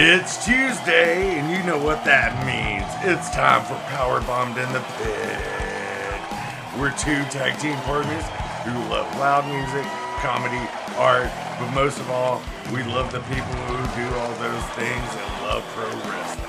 It's Tuesday, and you know what that means. It's time for Powerbombed in the Pit. We're two tag team partners who love loud music, comedy, art, but most of all, we love the people who do all those things and love pro wrestling.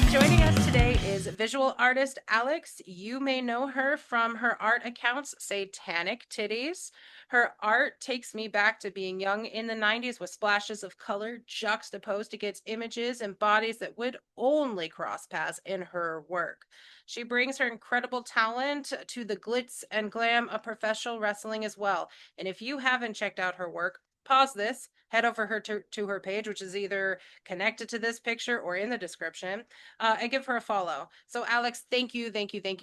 Joining us today is visual artist Alex. You may know her from her art accounts, Satanic Tiddies. Her art takes me back to being young in the 90s with splashes of color juxtaposed against images and bodies that would only cross paths in her work. She brings her incredible talent to the glitz and glam of professional wrestling as well. And if you haven't checked out her work, pause this, head over to her page, which is either connected to this picture or in the description, and give her a follow. So Alex, thank you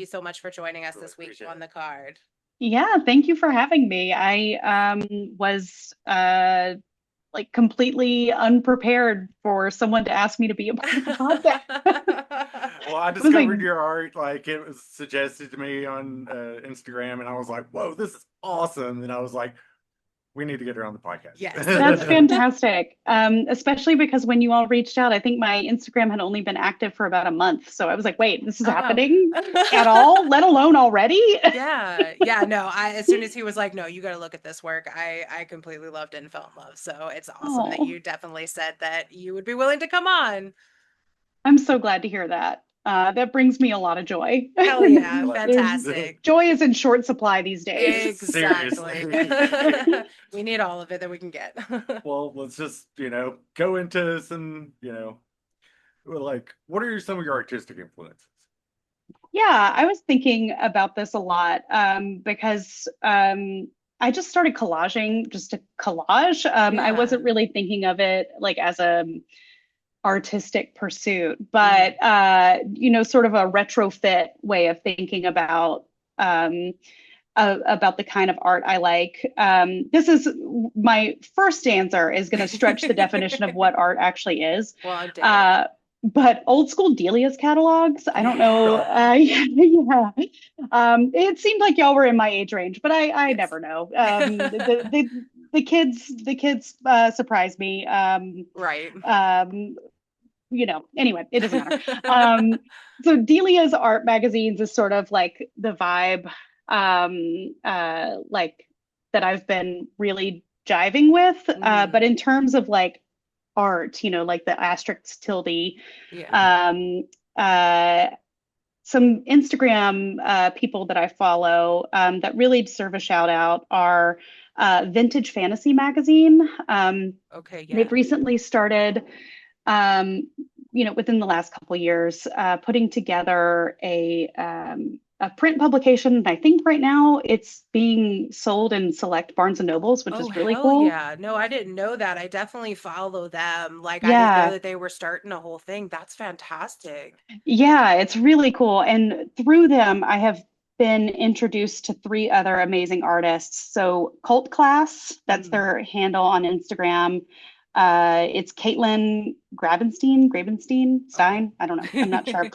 so much for joining us this week on the card. Yeah, thank you for having me. I was like completely unprepared for someone to ask me to be a part of the podcast. Well, I discovered your art, like it was suggested to me on Instagram, and I was like, whoa, this is awesome. And I was like, we need to get her on the podcast. Yes. That's fantastic. Especially because when you all reached out, I think my Instagram had only been active for about a month. So I was like, wait, this is happening at all, let alone already? Yeah. No, as soon as he was like, no, you got to look at this work, I completely loved it and fell in love. So it's awesome that you definitely said that you would be willing to come on. I'm so glad to hear that. That brings me a lot of joy. Hell yeah, fantastic. Joy is in short supply these days. Exactly. We need all of it that we can get. Well, let's just, go into some, like, what are some of your artistic influences? Yeah, I was thinking about this a lot because I just started collaging just to collage. I wasn't really thinking of it like as a artistic pursuit, but sort of a retrofit way of thinking about the kind of art I like. This is my first answer is going to stretch the definition of what art actually is. Well, but old school Delia's catalogs, I don't know. Yeah. It seemed like y'all were in my age range, but I never know. The kids surprise me. Right. Anyway, it doesn't matter. So Delia's art magazines is sort of like the vibe, like that I've been really jiving with. But in terms of like art, like the asterisk tilde, some Instagram people that I follow that really deserve a shout out are Vintage Fantasy Magazine. They've recently started within the last couple of years, putting together a print publication. I think right now it's being sold in select Barnes and Nobles, which is really cool. Yeah, no, I didn't know that. I definitely follow them. Like, I didn't know that they were starting a whole thing. That's fantastic. Yeah, it's really cool. And through them, I have been introduced to 3 other amazing artists. So Cult Class, that's their handle on Instagram. It's Caitlin Gravenstein, Stein. I don't know. I'm not sure.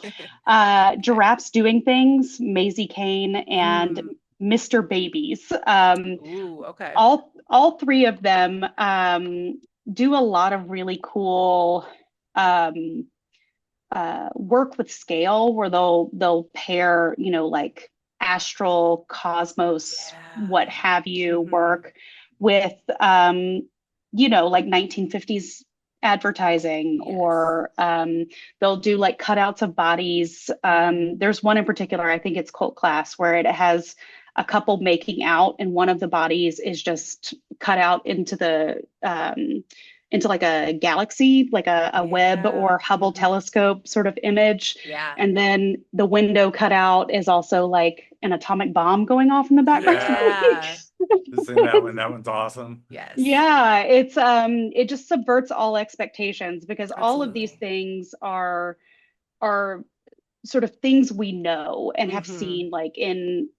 Giraffes Doing Things, Maisie Kane, and Mr. Babies. Okay. All 3 of them do a lot of really cool work with scale, where they'll pair, like astral, cosmos, what have you, work with like 1950s advertising, or they'll do like cutouts of bodies. There's one in particular, I think it's Cult Class, where it has a couple making out and one of the bodies is just cut out into like a galaxy, like a Webb or Hubble telescope sort of image. Yeah. And then the window cut out is also like an atomic bomb going off in the background. Yeah. That one's awesome. Yes. Yeah, it's it just subverts all expectations, because all of these things are sort of things we know and have seen like in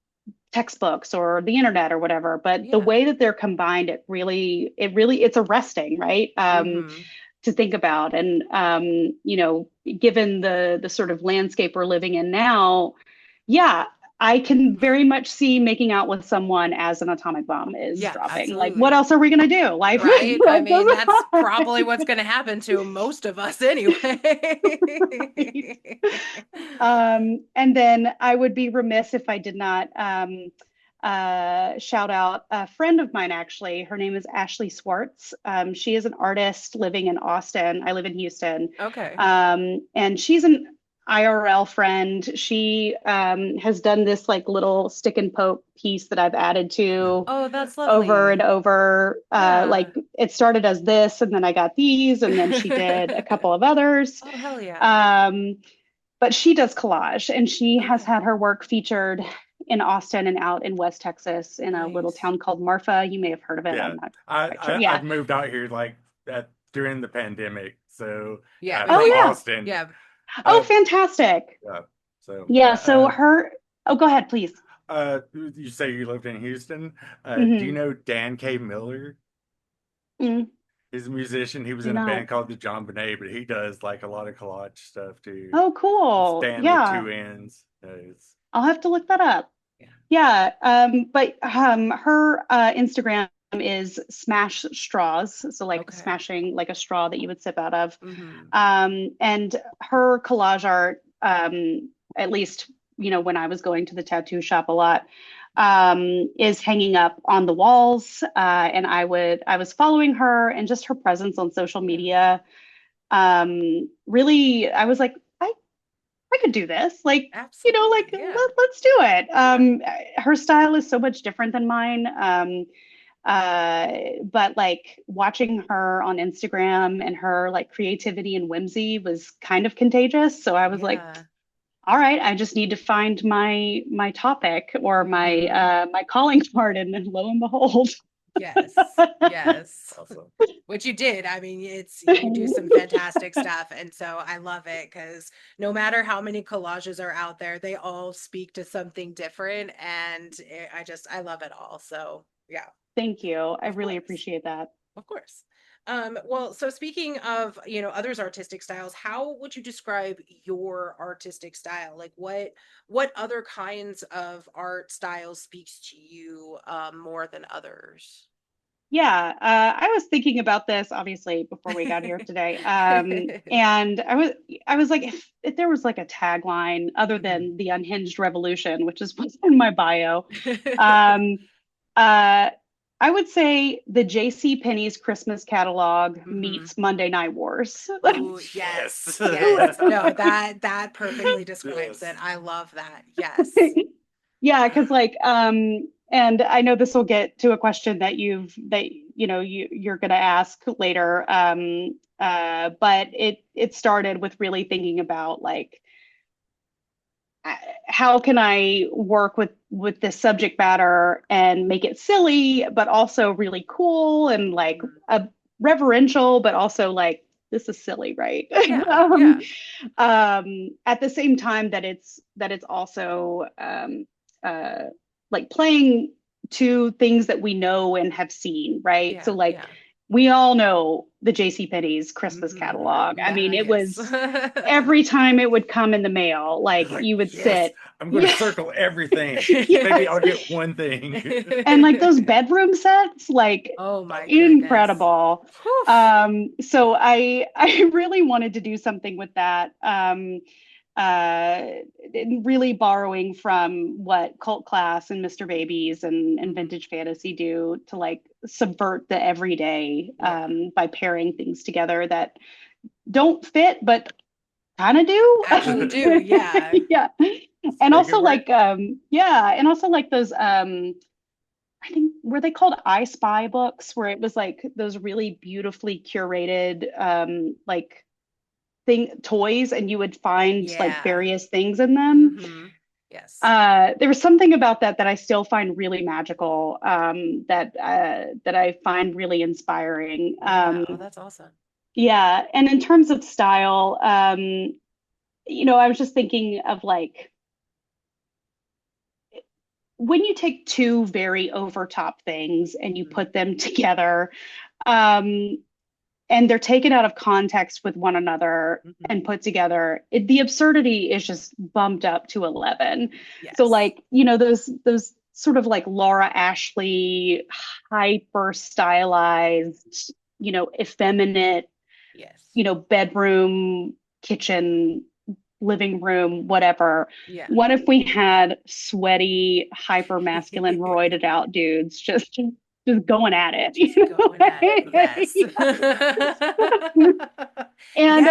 textbooks or the internet or whatever, but the way that they're combined, it's arresting, right? To think about. And given the sort of landscape we're living in now, I can very much see making out with someone as an atomic bomb is Yeah, dropping. Like, what absolutely. else are we gonna do? Life, Right? I life mean, goes that's probably what's going to happen to most of us anyway. right. And then I would be remiss if I did not shout out a friend of mine, actually. Her name is Ashley Swartz. She is an artist living in Austin. I live in Houston. Okay. And she's an IRL friend. She has done this like little stick and poke piece that I've added to Oh, that's over and lovely. over. Yeah. Like it started as this, and then I got these, and then she did a couple of others. Oh, hell yeah. Um, but she does collage, and she has Okay. had her work featured in Austin and out in West Texas in a little Nice. town called Marfa. You may have heard of it. Yeah, I'm not I, quite sure. I've Yeah. moved out here like that during the pandemic, so Yeah, it was Oh from like, yeah. Austin. yeah. Oh, Uh, fantastic. yeah. So Yeah. So her. Oh, go ahead, please. you say you lived in Houston. Do you Hmm. know Dan K. Miller? Mm, He's a musician. He was do in a not. band called the John Bonet, but he does like a lot of collage stuff too. Oh, It's cool. Dan with Yeah. two N's. It's I'll have to look that up. Yeah. Yeah, but her Instagram is Smash Straws, so like Okay. smashing like a straw that you would sip out of. Hmm. And her collage art, at least when I was going to the tattoo shop a lot, is hanging up on the walls. And I was following her, and just her presence on social Yeah. media. Really, I was like, I could do this. Like, like Absolutely. Yeah. let's do it. Yeah. Her style is so much different than mine. But like watching her on Instagram and her like creativity and whimsy was kind of contagious. So I was like, Yeah. all right, I just need to find my topic or Hmm. my calling card, and lo and behold. Yes. Yes. awesome. Which you did. I mean, you do some fantastic stuff. And so I love it because no matter how many collages are out there, they all speak to something different. And I love it all. So yeah, Thank you. I of really course. appreciate that. Of course. Well, so speaking of, others' artistic styles, how would you describe your artistic style? Like what other kinds of art styles speaks to you more than others? Yeah, I was thinking about this obviously before we got here today. And I was like, if there was like a tagline other Mhm. than the unhinged revolution, which is what's in my bio, um, uh, I would say the J.C. Penney's Christmas catalog Mhm. meets Monday Night Wars. Oh, yes. Yes. Yes. No, that perfectly describes it. Yes. I love that. Yes. Yeah, because like and I know this will get to a question that you're gonna ask later. But it started with really thinking about like how can I work with this subject matter and make it silly, but also really cool and like Mhm. reverential, but also like this is silly, right? Yeah. Yeah. At the same time that it's also uh, like playing to things that we know and have seen, right? So Yeah. like Yeah. we all know the J.C. Penney's Christmas Hmm. catalog. I mean, Yeah. it Yes. was every time it would come in the mail, You're like like, you would yes, sit. I'm going to Yeah, circle everything. Maybe yes. I'll get one thing. And like those bedroom sets, like Oh Oh, my yeah. goodness. incredible. Whew. So I really wanted to do something with that. Uh, really borrowing from what Cult Class and Mr. Babies and Mhm. Vintage Fantasy do to like subvert the everyday Yeah. by pairing things together that don't fit, but kind of do. Actually do. Yeah. Yeah. Just And make it also work. like yeah, and also like those I think were they called I Spy books where it was like those really beautifully curated like thing toys and you would find like Yeah. various things in them. Hmm. Yes. There was something about that that I still find really magical, that I find really inspiring. Yeah. Oh, that's awesome. Yeah, and in terms of style, I was just thinking of like when you take two very overtop things and you Mhm. put them together, um, and they're taken out of context with one another and put together. The absurdity is just bumped up to 11. Yes. So like, those sort of like Laura Ashley, hyper stylized, effeminate, Yes. bedroom, kitchen, living room, whatever. Yeah. What if we had sweaty, hyper masculine, roided out dudes just going at it? Going at it, yes. And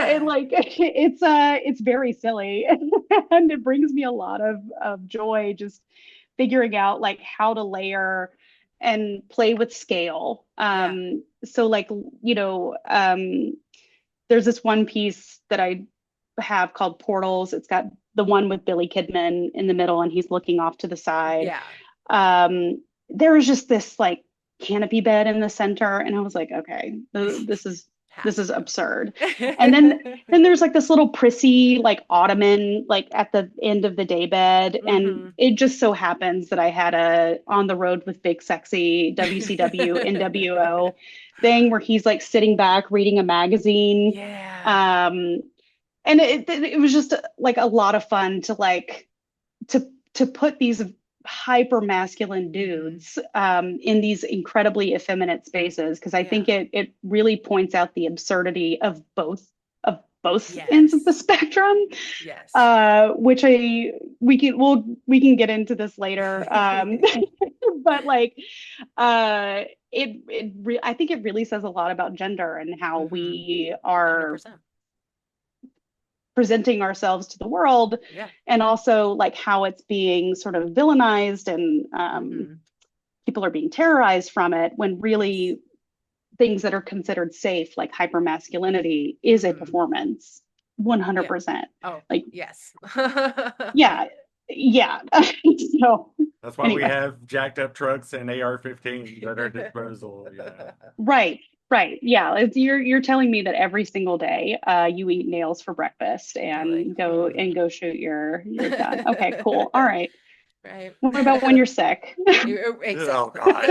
it's very silly, and it brings me a lot of joy just figuring out like how to layer and play with scale. So like, there's this one piece that I have called Portals. It's got the one with Billy Kidman in the middle and he's looking off to the side. There was just this like canopy bed in the center, and I was like, okay, this is absurd. And then there's like this little prissy like ottoman like at the end of the daybed, and it just so happens that I had a On the Road with Big Sexy WCW NWO thing where he's like sitting back reading a magazine. And it was just like a lot of fun to like to put these hyper masculine dudes in these incredibly effeminate spaces, because I think it really points out the absurdity of both ends of the spectrum. Which we can get into this later. But like I think it really says a lot about gender and how we are 100%. Presenting ourselves to the world, and also like how it's being sort of villainized, and people are being terrorized from it, when really things that are considered safe, like hypermasculinity, is a performance 100%. Like yes. Yeah. So that's why we have jacked up trucks and AR-15s at our disposal. Right. Yeah. You're telling me that every single day you eat nails for breakfast and go shoot your gun. Okay, cool. All right. Right. What about when you're sick? Exactly. Oh God.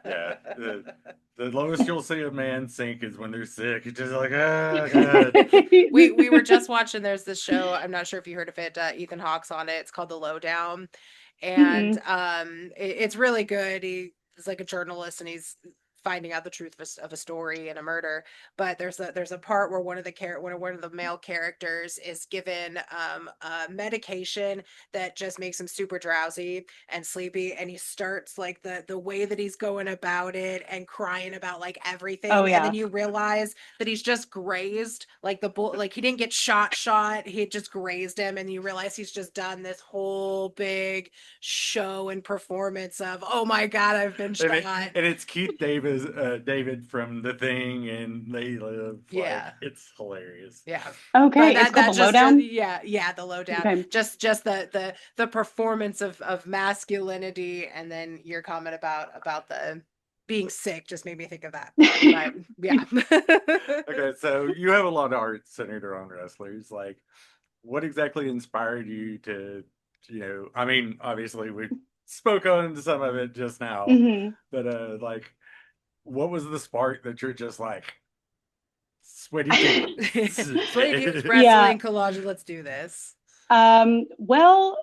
Yeah. The lowest you'll see a man sink is when they're sick. It's just like, oh God. We were just watching, there's this show, I'm not sure if you heard of it, Ethan Hawke's on it. It's called The Lowdown. And it's really good. He's like a journalist, and he's finding out the truth of a story and a murder. But there's a part where one of the male characters is given a medication that just makes him super drowsy and sleepy, and he starts like the way that he's going about it and crying about like everything. And then you realize that he's just grazed, like like he didn't get shot, he just grazed him, and you realize he's just done this whole big show and performance of, oh my God, I've been shot. And it's Keith David from The Thing and They Live. It's hilarious. Okay, it's called The Lowdown. The Lowdown. Okay. Just the performance of masculinity, and then your comment about the being sick just made me think of that. But, Okay, so you have a lot of art centered around wrestlers. Like, what exactly inspired you to, I mean, obviously we spoke on some of it just now, but like, what was the spark that you're just like, sweaty dudes, wrestling, collage, let's do this? Well,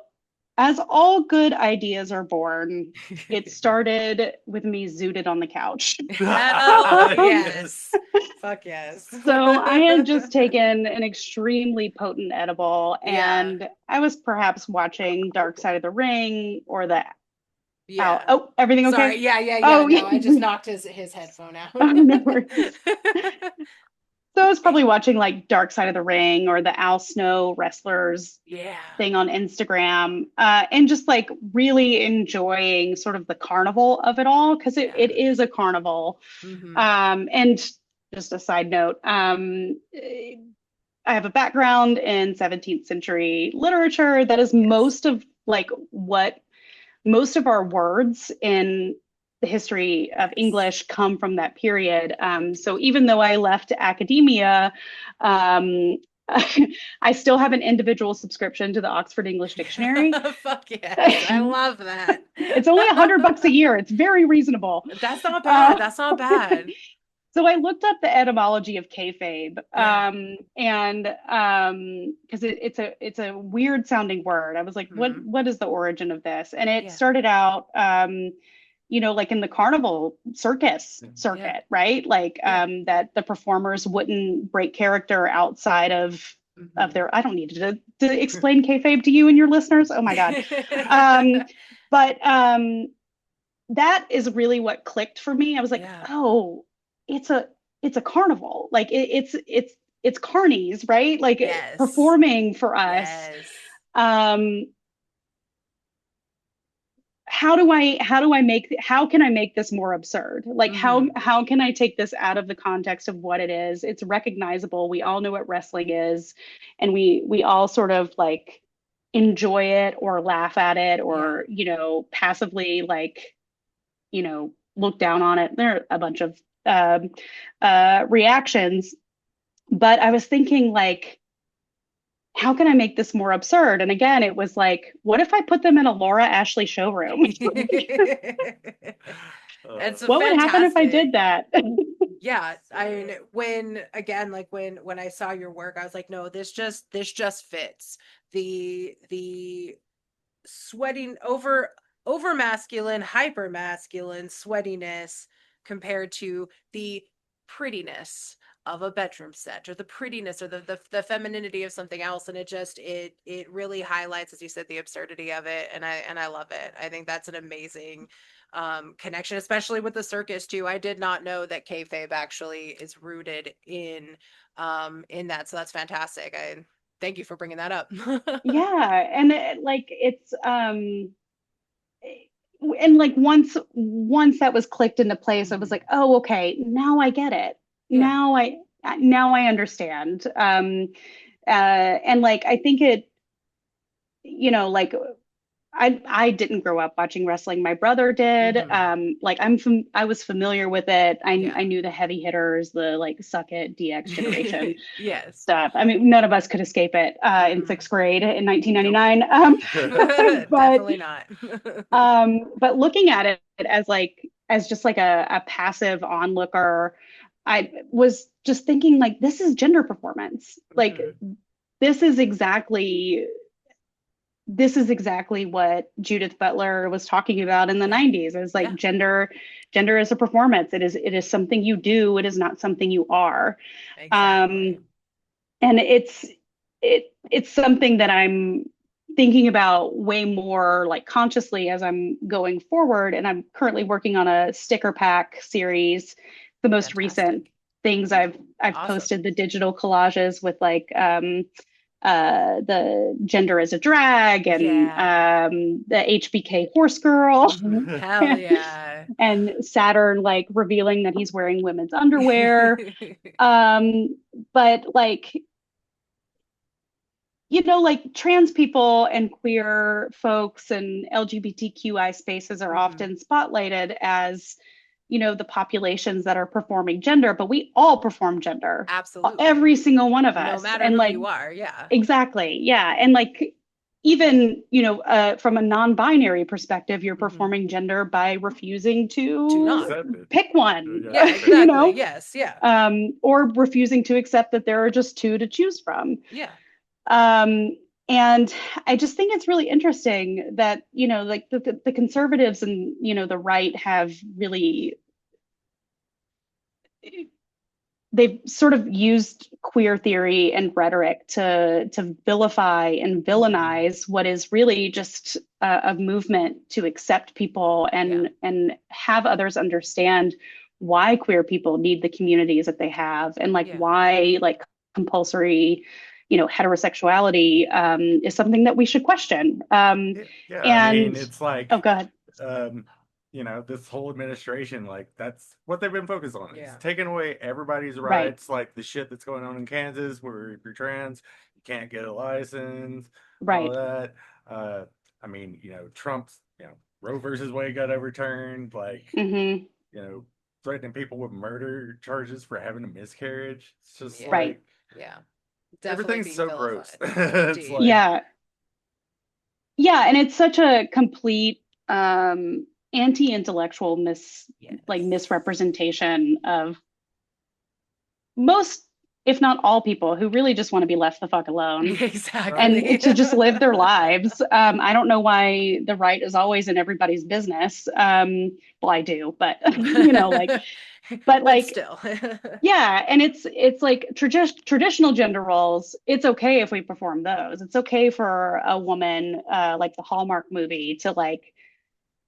as all good ideas are born, it started with me zooted on the couch. Yes. Fuck yes. So I had just taken an extremely potent edible, and I was perhaps watching Dark Side of the Ring or the Oh, everything okay? Sorry. Oh, no, I just knocked his headphone out. Oh, no worries. So I was probably watching like Dark Side of the Ring or the Al Snow wrestlers thing on Instagram, and just like really enjoying sort of the carnival of it all, because it is a carnival. And just a side note, I have a background in 17th century literature. That is most of our words in the history of English come from that period. So even though I left academia, I still have an individual subscription to the Oxford English Dictionary. Fuck yeah, I love that. It's only $100 a year. It's very reasonable. That's not bad. That's not bad. So I looked up the etymology of kayfabe, Yeah. and because it's a weird sounding word. I was like, Hmm. what is the origin of this? And it Yeah. started out, like in the carnival circus Yeah. circuit, right? Like Yeah. that the performers wouldn't break character outside of Hmm. their. I don't need to explain kayfabe to you and your listeners. Oh my God. Um, but that is really what clicked for me. I was like, Yeah. oh, it's a it's a carnival. Like it's carnies, right? Like Yes. performing for us. Yes. Um, how can I make this more absurd? Like Hmm. how can I take this out of the context of what it is? It's recognizable. We all know what wrestling is, and we all sort of like enjoy it or laugh at it Yeah. or passively like look down on it. There are a bunch of reactions, but I was thinking like, how can I make this more absurd? And again, it was like, what if I put them in a Laura Ashley showroom? It's a What would happen if I did fantastic. that? Yeah, I mean, when again, like when I saw your work, I was like, no, this just fits the sweating over masculine, hyper masculine sweatiness compared to the prettiness of a bedroom set or the prettiness or the femininity of something else, and it really highlights, as you said, the absurdity of it, and I love it. I think that's an amazing connection, especially with the circus too. I did not know that kayfabe actually is rooted in that, so that's fantastic. I thank you for bringing that up. Yeah, and and like once that was clicked into place, I was Mhm. like, oh, okay, now I get it. Yeah. Now I understand. And like I think like I didn't grow up watching wrestling. My brother did. Hmm. Like I was familiar with it. I Yeah. knew the heavy hitters, the like suck it DX generation Yes. stuff. I mean, none of us could escape it in Mm-mm. sixth grade in Nope. 1999. But Definitely not. looking at it as just like a passive onlooker, I was just thinking like this is gender performance. Like Hmm. this is exactly this is exactly what Judith Butler was talking about in the Yeah. 90s. It's like Yeah. gender is a performance. It is something you do. It is not something you are. Exactly. Um, and it's something that I'm thinking about way more like consciously as I'm going forward. And I'm currently working on a sticker pack series. The most recent Fantastic. things I've Awesome. posted the digital collages with like the gender as a drag and Yeah. the HBK horse girl Hell yeah. and Saturn like revealing that he's wearing women's underwear. But like like trans people and queer folks and LGBTQI spaces are Hmm. often spotlighted as, the populations that are performing gender, but we all perform gender, Absolutely. every single one of No us. matter And who like, you are. Yeah. exactly. Yeah. And like, even, from a non-binary perspective, you're Hmm. performing gender by refusing Do to not. Accept it. pick one, Yeah, Yeah, accept it. exactly. Yes. Yeah. or refusing to accept that there are just two to choose from. Yeah. Um, and I just think it's really interesting that, like the conservatives and, the right have really, they've sort of used queer theory and rhetoric to vilify and Hmm. villainize what is really just a movement to accept people Yeah. and have others understand why queer people need the communities that they have and like Yeah. why like compulsory heterosexuality is something that we should question. Yeah, I mean, And it's oh, like, God, um, this whole administration, like, that's what they've been focused on. It's Yeah. taking away everybody's right, rights, like the shit that's going on in Kansas, where if you're trans, you can't get a license, all right. that. I mean, Trump's, Roe versus Wade got overturned, like, Hmm. you know, threatening people with murder charges for having a miscarriage. It's just Yeah. Right. like Yeah. Definitely everything's being so gross. vilified. It's Indeed. like, Yeah. Yeah, and it's such a complete anti-intellectual Yes. misrepresentation of most, if not all people who really just want to be left the fuck alone Exactly. and to just live their lives. I don't know why the right is always in everybody's business. Well, I do, but like, but But like, still. yeah, and it's like traditional gender roles. It's okay if we perform those. It's okay for a woman, like the Hallmark movie, to like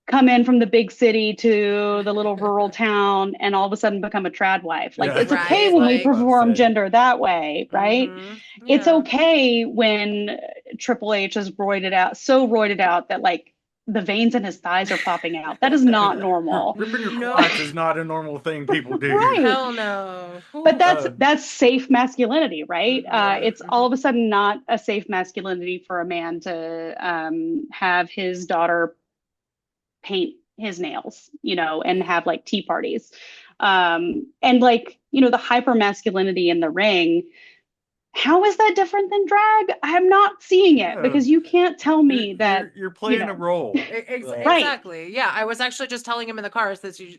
come in from the big city to the little rural town and all of a sudden become a trad wife. Like Yeah, it's okay Right, when we like, about to perform say. gender that way, right? It's Yeah. okay when Triple H is roided out that like the veins in his thighs are popping out. That is not normal. Ripping your No. quads is not a normal thing people do. Right. Hell no. But Ooh. that's safe masculinity, right? Yeah. It's all of a sudden not a safe masculinity for a man to have his daughter paint his nails, and have like tea parties. And like, the hyper masculinity in the ring, how is that different than drag? I'm not seeing it Yeah. because you can't tell You're, me you're, that, you're playing a role. right. Exactly. Yeah, I was actually just telling him in the car since you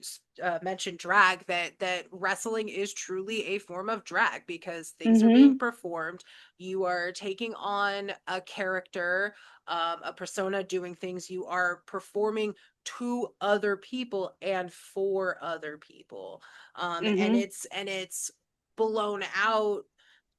mentioned drag that wrestling is truly a form of drag because things are being Mm-hmm. performed. You are taking on a character, a persona, doing things. You are performing to other people and for other people. And Mm-hmm. it's blown out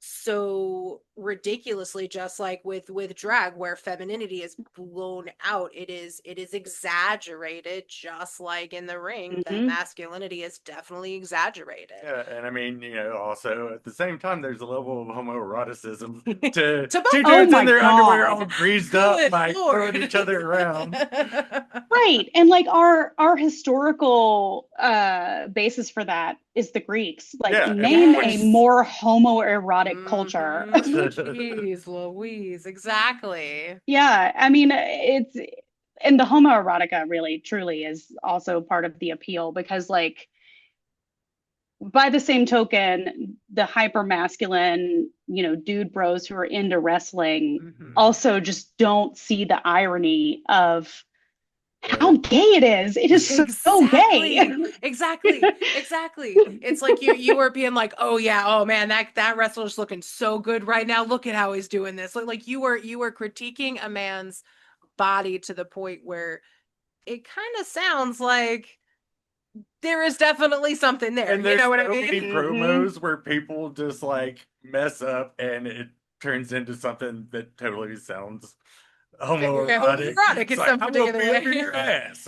so ridiculously, just like with drag, where femininity is blown out. It is exaggerated, just like in the ring that Mm-hmm. masculinity is definitely exaggerated. Yeah, and I mean, also at the same time, there's a level of homoeroticism to To two Oh dudes in my their underwear all God. greased up, good like throwing lord. each other around. Right. And like our historical basis for that is the Greeks. Like Yeah, name a Yes. more homoerotic culture. Jeez Louise, exactly. Yeah, I mean, and the homoerotica really truly is also part of the appeal because like by the same token, the hyper masculine, dude bros who are into wrestling Mhm. also just don't see the irony of how Right. gay it is. It is so gay. Exactly. Exactly. Exactly. It's like you were being like, "Oh yeah, oh man, that wrestler's looking so good right now. Look at how he's doing this." Like you were critiquing a man's body to the point where it kind of sounds like there is definitely something there. And You there's know what I so mean? many Hmm. promos where people just like mess up and it turns into something that totally sounds Very homoerotic. homoerotic It's in like, some I'm gonna particular be up in way. your ass.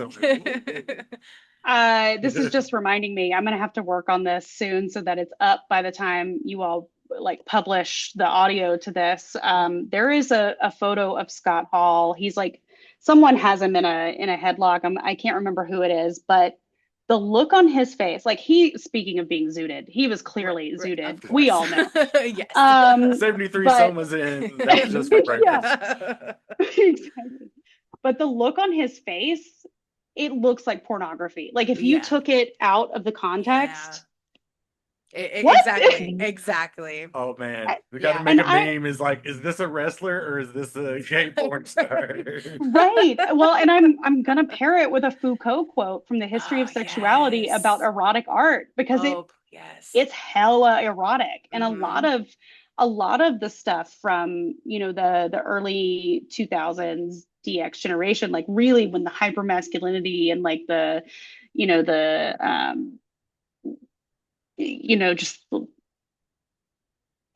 This is just reminding me, I'm gonna have to work on this soon so that it's up by the time you all like publish the audio to this. There is a photo of Scott Hall. He's like someone has him in a headlock. I can't remember who it is, but the look on his face, like speaking of being zooted, he was Right, clearly right, zooted. of We course. all know. Yes. Um, 73 but somas in. That was just for yeah, breakfast. exactly. But the look on his face, it looks like pornography. Like if you Yeah. took it out of the Yeah. context, what? Exactly. Exactly. Oh man, we got to Yeah. make And a I, meme. Is like, is this a wrestler or is this a gay porn star? right. Well, and I'm gonna pair it with a Foucault quote from the History Oh, of Sexuality about yes. erotic art because Oh, yes. it's hella erotic. And a lot Mm-hmm. of the stuff from, the early 2000s DX generation, like really when the hypermasculinity and like just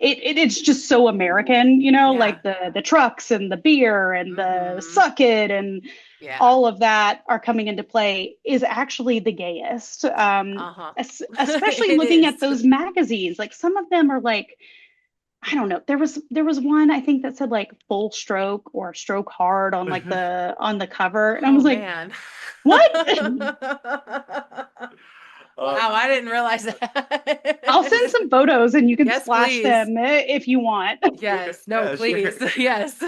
it's just so American, Yeah. like the trucks and the beer and the Mm-hmm. suck it and Yeah. all of that are coming into play is actually the gayest. Uh-huh. Especially It looking is. at those magazines, like some of them are like, I don't know. There was one I think that said like full stroke or stroke hard on like the on the cover, and I Oh was like, man. what? uh, Wow, I didn't realize I'll send that. some photos and you can Yes, splash please. them if you want. Yes. No, yeah, please. sure. Yes.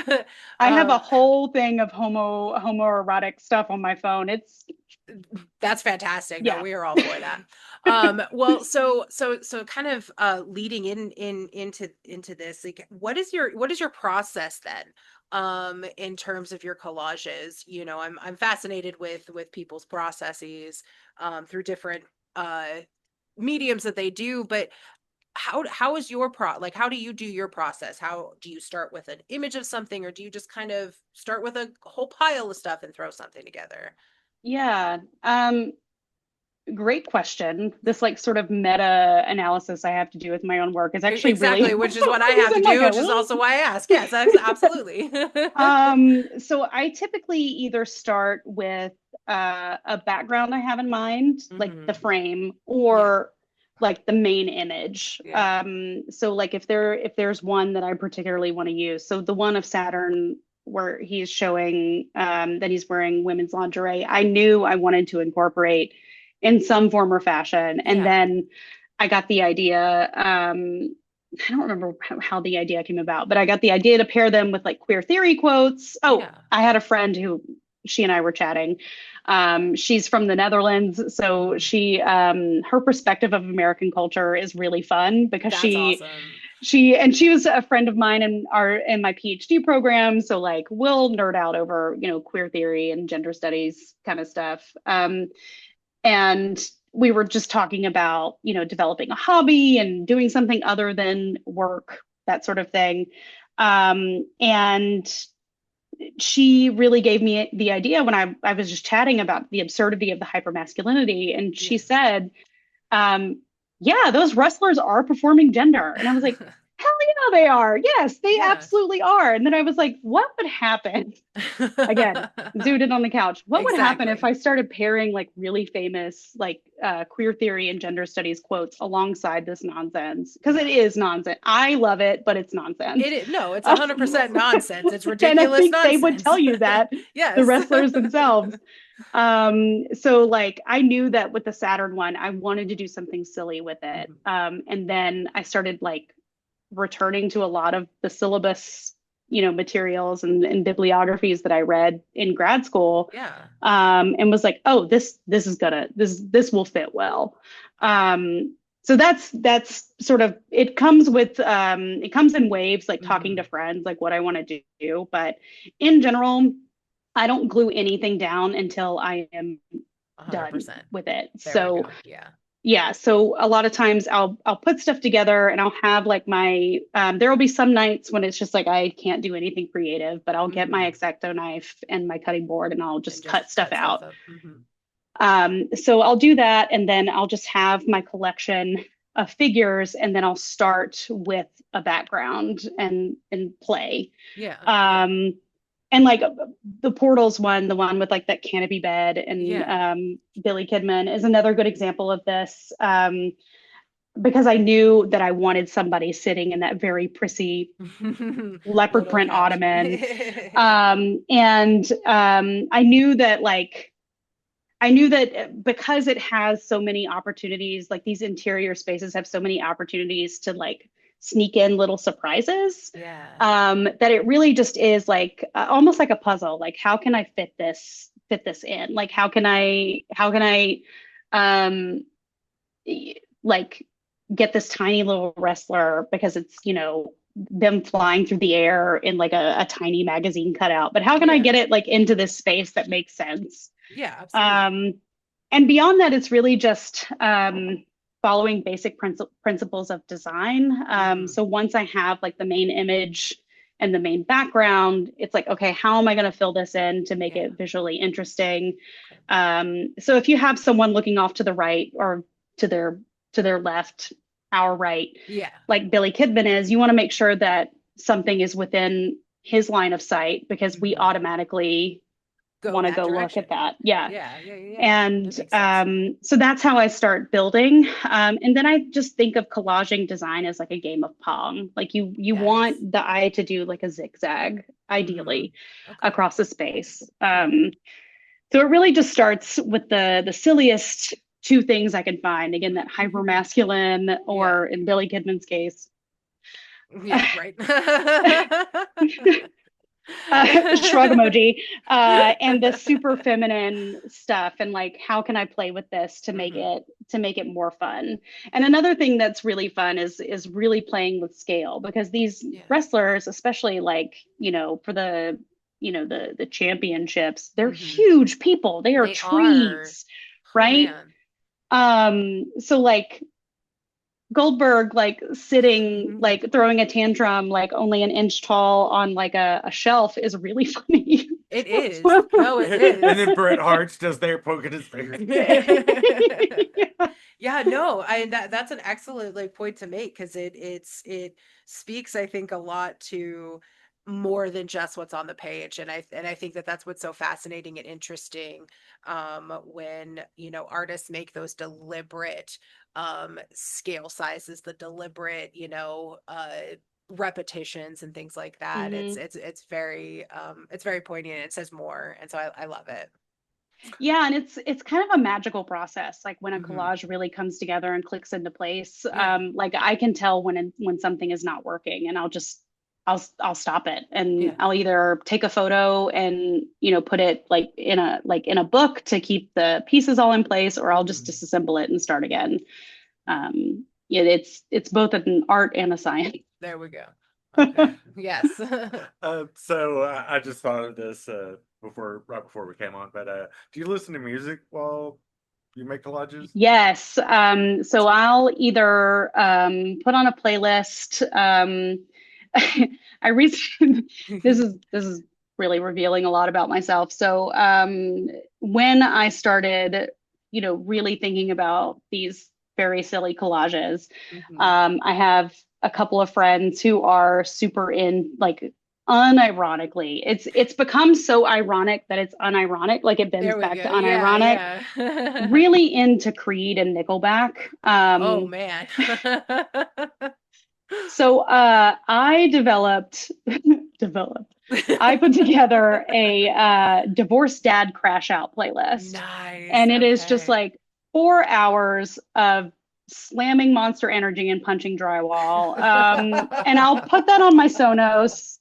I have a Um, whole thing of homoerotic stuff on my phone. It's that's fantastic. No, yeah. we are all for that. Well, so kind of leading into this, like what is your process then? In terms of your collages, I'm fascinated with people's processes through different uh mediums that they do, but how is your like how do you do your process? How do you start with an image of something, or do you just kind of start with a whole pile of stuff and throw something together? Yeah. Great question. This like sort of meta analysis I have to do with my own work is actually really Exactly, which is what I have because to I'm do, like, which is also why I ask. Yes, absolutely. So I typically either start with a background I have in mind, like the Hmm. frame, Yeah, or like the main image. yeah, So like if there's one that I particularly want to use, so the one of Saturn where he's showing that he's wearing women's lingerie, I knew I wanted to incorporate in some form or fashion, and yeah, then I got the idea. I don't remember how the idea came about, but I got the idea to pair them with like queer theory quotes. Oh, yeah. I had a friend who she and I were chatting. She's from the Netherlands, so Mhm. she her perspective of American culture is really fun because That's awesome. she was a friend of mine in my PhD program. So like we'll nerd out over, you know, queer theory and gender studies kind of stuff. And we were just talking about, you know, developing a hobby and doing something other than work, that sort of thing. And she really gave me the idea when I was just chatting about the absurdity of the hypermasculinity. And she Yes. said, um, yeah, those wrestlers are performing gender. And I was like, hell yeah, they are. Yes, they Yes. absolutely are. And then I was like, what would happen again, zooted on the couch? What would happen if Exactly. I started pairing like really famous like queer theory and gender studies quotes alongside this nonsense? Because it Yeah. is nonsense. I love it, but it's nonsense. No, it's Um, 100% nonsense. It's and I ridiculous think they would nonsense. tell you that, the Yes. wrestlers themselves. So like I knew that with the Saturn one, I wanted to do something silly with it. Mhm. And then I started like returning to a lot of the syllabus, you know, materials and bibliographies that I read in grad school, Yeah. and was like, oh, this is gonna this will fit well. So that's sort of it comes in waves, like talking to Hmm. friends, like what I want to do. But in general, I don't glue anything down until I am done 100%. with it. There we So go. Yeah. yeah, so a lot of times I'll put stuff together and I'll have like my there will be some nights when it's just like I can't do anything creative, but I'll get my Hmm. X-Acto knife and my cutting board and I'll And just just cut stuff cut stuff out. up. Hmm. So I'll do that and then I'll just have my collection of figures and then I'll start with a background and play. Yeah. Yeah. Um, and like the Portals one, the one with like that canopy bed and Yeah. Billy Kidman is another good example of this. Because I knew that I wanted somebody sitting in that very prissy leopard Little print couch. ottoman. And I knew that because it has so many opportunities, like these interior spaces have so many opportunities to like sneak in little surprises, Yeah. that it really just is like almost like a puzzle. Like, how can I fit this in? Like, how can I, um, like get this tiny little wrestler because it's, you know, them flying through the air in like a tiny magazine cutout, but how can I get Yeah. it like into this space that makes sense? Yeah. Absolutely. um, and beyond that, it's really just following basic principles of design. Hmm. So once I have like the main image and the main background, it's like, okay, how am I going to fill this in to make Yeah. it visually interesting? Okay. So if you have someone looking off to the right or to their to their left, our right, Yeah. like Billy Kidman is, you want to make sure that something is within his line of sight because we Hmm. automatically Go want to that go look at direction. that. Yeah. Yeah. Yeah. Yeah. Yeah. And That makes sense. so that's how I start building. And then I just think of collaging design as like a game of Pong. Like you Yes. want the eye to do like a zigzag, Hmm. ideally, Okay. across the space. Yeah. So it really just starts with the silliest two things I can find. Again, that hyper masculine, Yeah. or in Billy Kidman's case, Yeah. Right. shrug emoji, and the super feminine stuff, and like how can I play with this Hmm. to make it more fun. And another thing that's really fun is really playing with scale, because these Yeah. wrestlers, especially like, you know, for the, you know, the championships, they're Hmm. huge people, they are They are. trees, Oh right? man. So like Goldberg like sitting like throwing a tantrum like only an inch tall on like a shelf is really funny. It is. No, it And then is. Bret Hart's just there poking his finger. Yeah. Yeah, no, that's an excellent like point to make because it speaks, I think, a lot to more than just what's on the page, and I think that that's what's so fascinating and interesting, when artists make those deliberate scale sizes, the deliberate repetitions and things like that. It's Hmm. it's very it's very poignant. It says more, and so I love it. Yeah, and it's kind of a magical process, like when a Hmm. collage really comes together and clicks into place. Yeah. Like I can tell when something is not working, and I'll stop it, and Yeah. I'll either take a photo and put it like in a book to keep the pieces all in place, or I'll just Mhm. disassemble it and start again. Yeah, it's both an art and a science. There we go. Okay. Yes. So I just thought of this right before we came on, but do you listen to music while you make collages? Yes. So I'll either put on a playlist. I recently this is really revealing a lot about myself. So when I started, really thinking about these very silly collages, Mhm. I have a couple of friends who are super in like unironically. It's become so ironic that it's unironic, like it bends There we back go. to Yeah, unironic, yeah. really into Creed and Nickelback. Oh man. So I developed, I put together a divorced dad crash out playlist. Nice. And it is just Okay. like 4 hours of slamming Monster Energy and punching drywall. And I'll put that on my Sonos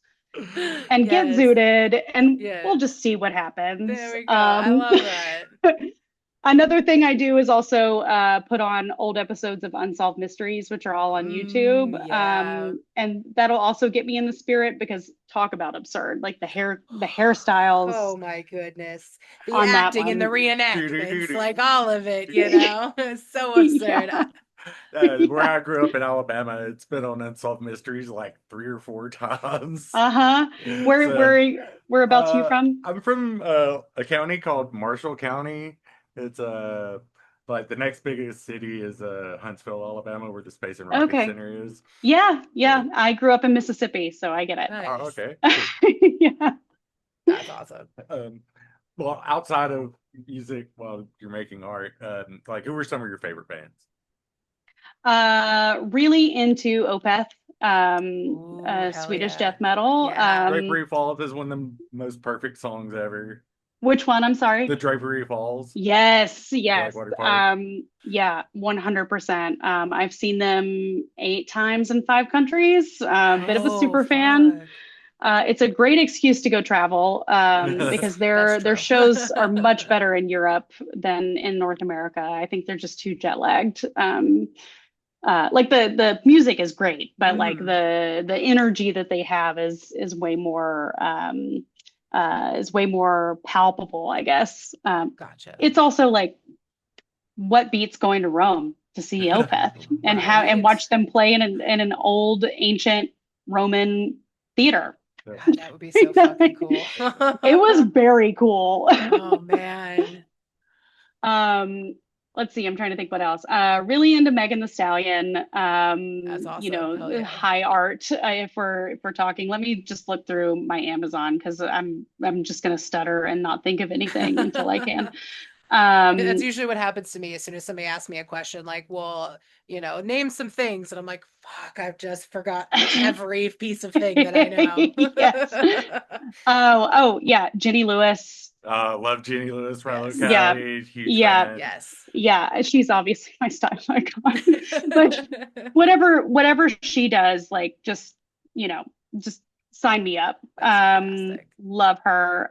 and get Yes. zooted, and we'll Yes. just see what There happens. we go. I love that. Another thing I do is also put on old episodes of Unsolved Mysteries, which are all on YouTube. Yeah. And that'll also get me in the spirit because talk about absurd, like the hairstyles Oh my goodness. The on that acting and the one. reenactments, like all of it, It's so absurd. Yeah. Where Yeah. I grew up in Alabama, it's been on Unsolved Mysteries like 3 or 4 times. Uh-huh. Where So, whereabouts are you from? I'm from a county called Marshall County. It's like the next biggest city is Huntsville, Alabama, where the Space and Rocket Okay. Center is. Yeah, yeah. So, I grew up in Mississippi, so I get oh, Nice. okay, cool. it. Yeah. That's awesome. Um, well, outside of music, while you're making art, like who are some of your favorite bands? Really into Opeth, Ooh, hell Swedish yeah. death metal. Yeah. Drapery Falls is one of the most perfect songs ever. Which one? I'm sorry. The Drapery Falls, Yes, Black yes. Water Park. Yeah, 100%. I've seen them 8 times in 5 countries. Bit of a Oh, super fan. fuck. It's a great excuse to go travel because That's their true. shows are much better in Europe than in North America. I think they're just too jet lagged. Like the music is great, but like Hmm. the energy that they have is way more palpable, I guess. Gotcha. It's also like what beats going to Rome to see Opeth and Right. watch them play in an old ancient Roman theater. God, that would be so fucking cool. It was very cool. Oh man. Um, let's see, I'm trying to think what else. Really into Megan the Stallion. That's awesome. Hell yeah. High art. If we're talking, let me just look through my Amazon because I'm just gonna stutter and not think of anything until I can. That's Um, usually what happens to me as soon as somebody asks me a question like, well, name some things. And I'm like, fuck, I've just forgot every piece of thing that I yes. know. Oh, yeah. Jenny Lewis. Love Jenny Lewis from Yes. Yeah. locality, huge Yeah. fan. Yes. Yeah. She's obviously my style icon. But whatever she does, like you know, just sign me up. That's fantastic. Love her.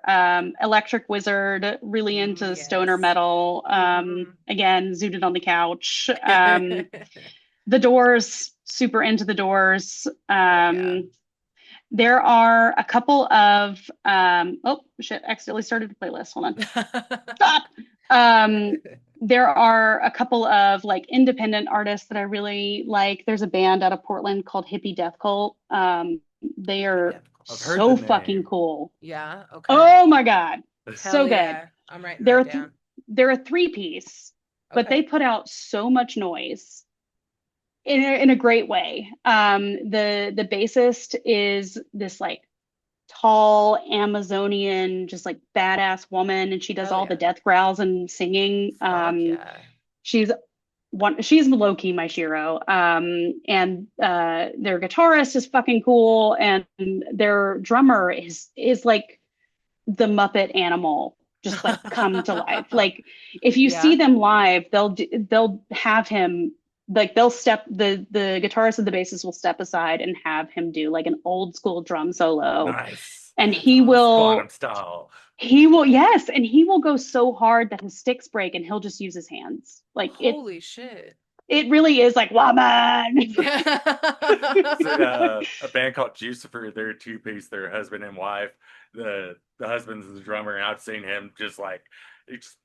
Electric Wizard, really into stoner Yes. metal. Mhm. Again, zooted on the couch. The Doors, super into the Doors. Hell yeah. There are a couple of oh shit, accidentally started a playlist. Hold on. Stop. Um, there are a couple of like independent artists that I really like. There's a band out of Portland called Hippie Death Cult. They are I've heard the so fucking name. cool. Yeah. Okay. Oh my God. Hell So good. yeah. I'm writing They're that th down. they're a three-piece, but they Okay. put out so much noise in a great way. The bassist is this like tall Amazonian, just like badass woman, and she does Hell all the yeah. death growls and singing. Fuck yeah. She's she's low key my shiro. And their guitarist is fucking cool, and their drummer is like the Muppet animal, just like come to life. Like if you see Yeah. them live, they'll have him like they'll step the guitarist and the bassist will step aside and have him do like an old school drum solo, Nice. and That's awesome. Quantum style. he will, yes, and he will go so hard that his sticks break and he'll just use his hands. Like Holy shit. it really is like woman. So, a band called Jucifer, they're a two-piece, they're husband and wife. The husband's the drummer, and I've seen him just like he just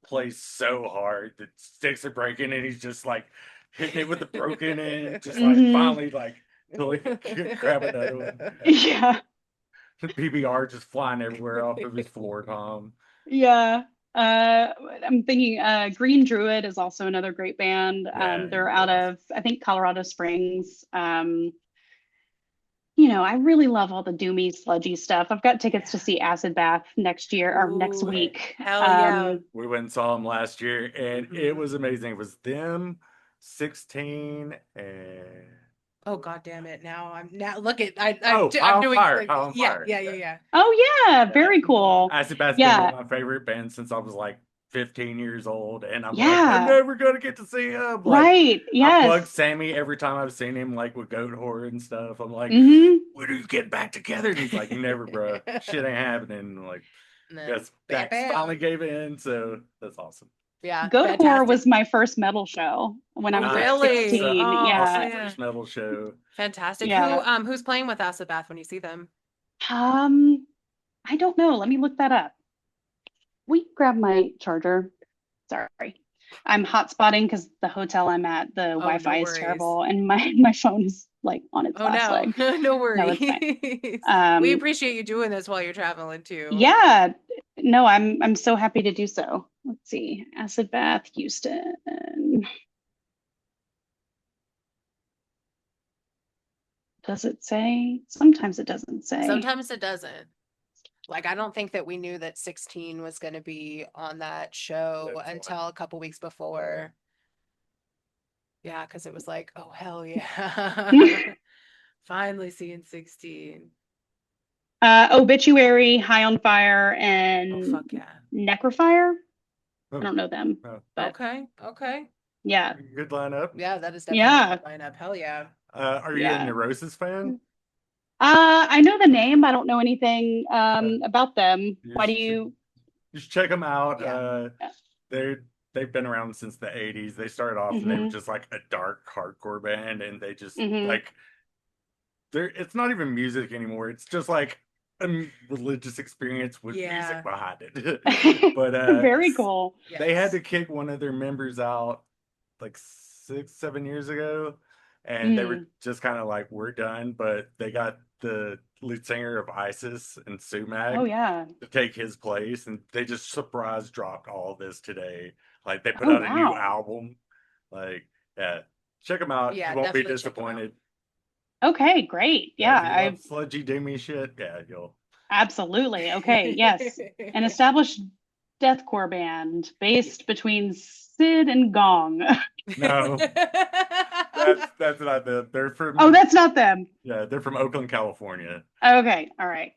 plays so hard that sticks are breaking, and he's just like hitting it with the broken end, just like Mhm. finally like till he can grab another one. Yeah. The PBR just flying everywhere off of his floor tom. Yeah. I'm thinking Green Druid is also another great band. Yeah, They're out yes. of, I think, Colorado Springs. You know, I really love all the doomy, sludgy stuff. I've got tickets to Yeah. see Acid Bath next year or next Ooh, week. hell yeah. We went and saw them last year, and it Mhm. was amazing. It was them, 16, and Oh god damn it. Now I'm now look at oh, I'm High on doing Fire, like High on yeah, Fire. yeah, Yeah, yeah, yeah. Oh yeah, yeah. very cool. Acid Bath's been one Yeah. of my favorite bands since I was like 15 years old, and I'm like, I'm Yeah. never gonna get to see him. Like, Right. I Yes. bug Sammy every time I've seen him, like with Goat Horror and stuff. I'm like, Hmm. when are you getting back together? And he's like, never, bro. Shit ain't happening. Like, And then guess bam Dax bam. finally gave in, so that's awesome. Yeah, Goat Horror fantastic. was my first metal show when I Oh was like really? Nice. That's an 16. Oh hell awesome Yeah. yeah. first metal show. Fantastic. Yeah. Who's playing with Acid Bath when you see them? Um, I don't know. Let me look that up. We grab my charger. Sorry. I'm hotspotting because the hotel I'm at, the Oh, no Wi-Fi is worries. terrible and my phone is like on its Oh last no. leg. No No, it's fine. worries. We Um, appreciate you doing this while you're traveling too. yeah, no, I'm so happy to do so. Let's see. Acid Bath, Houston. Does it say? Sometimes it doesn't say. Sometimes it doesn't. Like, I don't think that we knew that 16 was going to be on that show That's all. until a couple weeks before. Yeah, because it was like, oh, hell yeah. Finally seeing 16. Obituary, High on Fire, Oh, and fuck yeah. Necrofire. I Oh, don't know them, oh. but Okay. Okay. yeah, Good lineup. Yeah, that is definitely a yeah, good lineup. Hell yeah. Are you a yeah. Neurosis fan? I know the name. I don't know anything Uh, about them. you Why do should, you? you should check them out. Yeah. They're they've been around since the 80s. They started off and they were Hmm. just like a dark hardcore band, and they just Hmm. like they're it's not even music anymore. It's just like a religious experience with music Yeah. behind it. But Very cool. they had Yes. to kick one of their members out like 6, 7 years ago, and they were Mm. just kind of like, we're done. But they got the lead singer of ISIS and Oh Sumac yeah. to take his place, and they just surprise dropped all this today. Like they put Oh out a new wow. album. Like, yeah, check them out. You Yeah, won't be definitely check them out. disappointed. Okay, great. Yeah, Yeah, if you love I sludgy doomy shit, yeah, you'll. absolutely. Okay, yes. An established deathcore band based between Sid and Gong. No, that's not them. They're Oh, from that's not them. yeah, they're from Oakland, California. Okay, all right.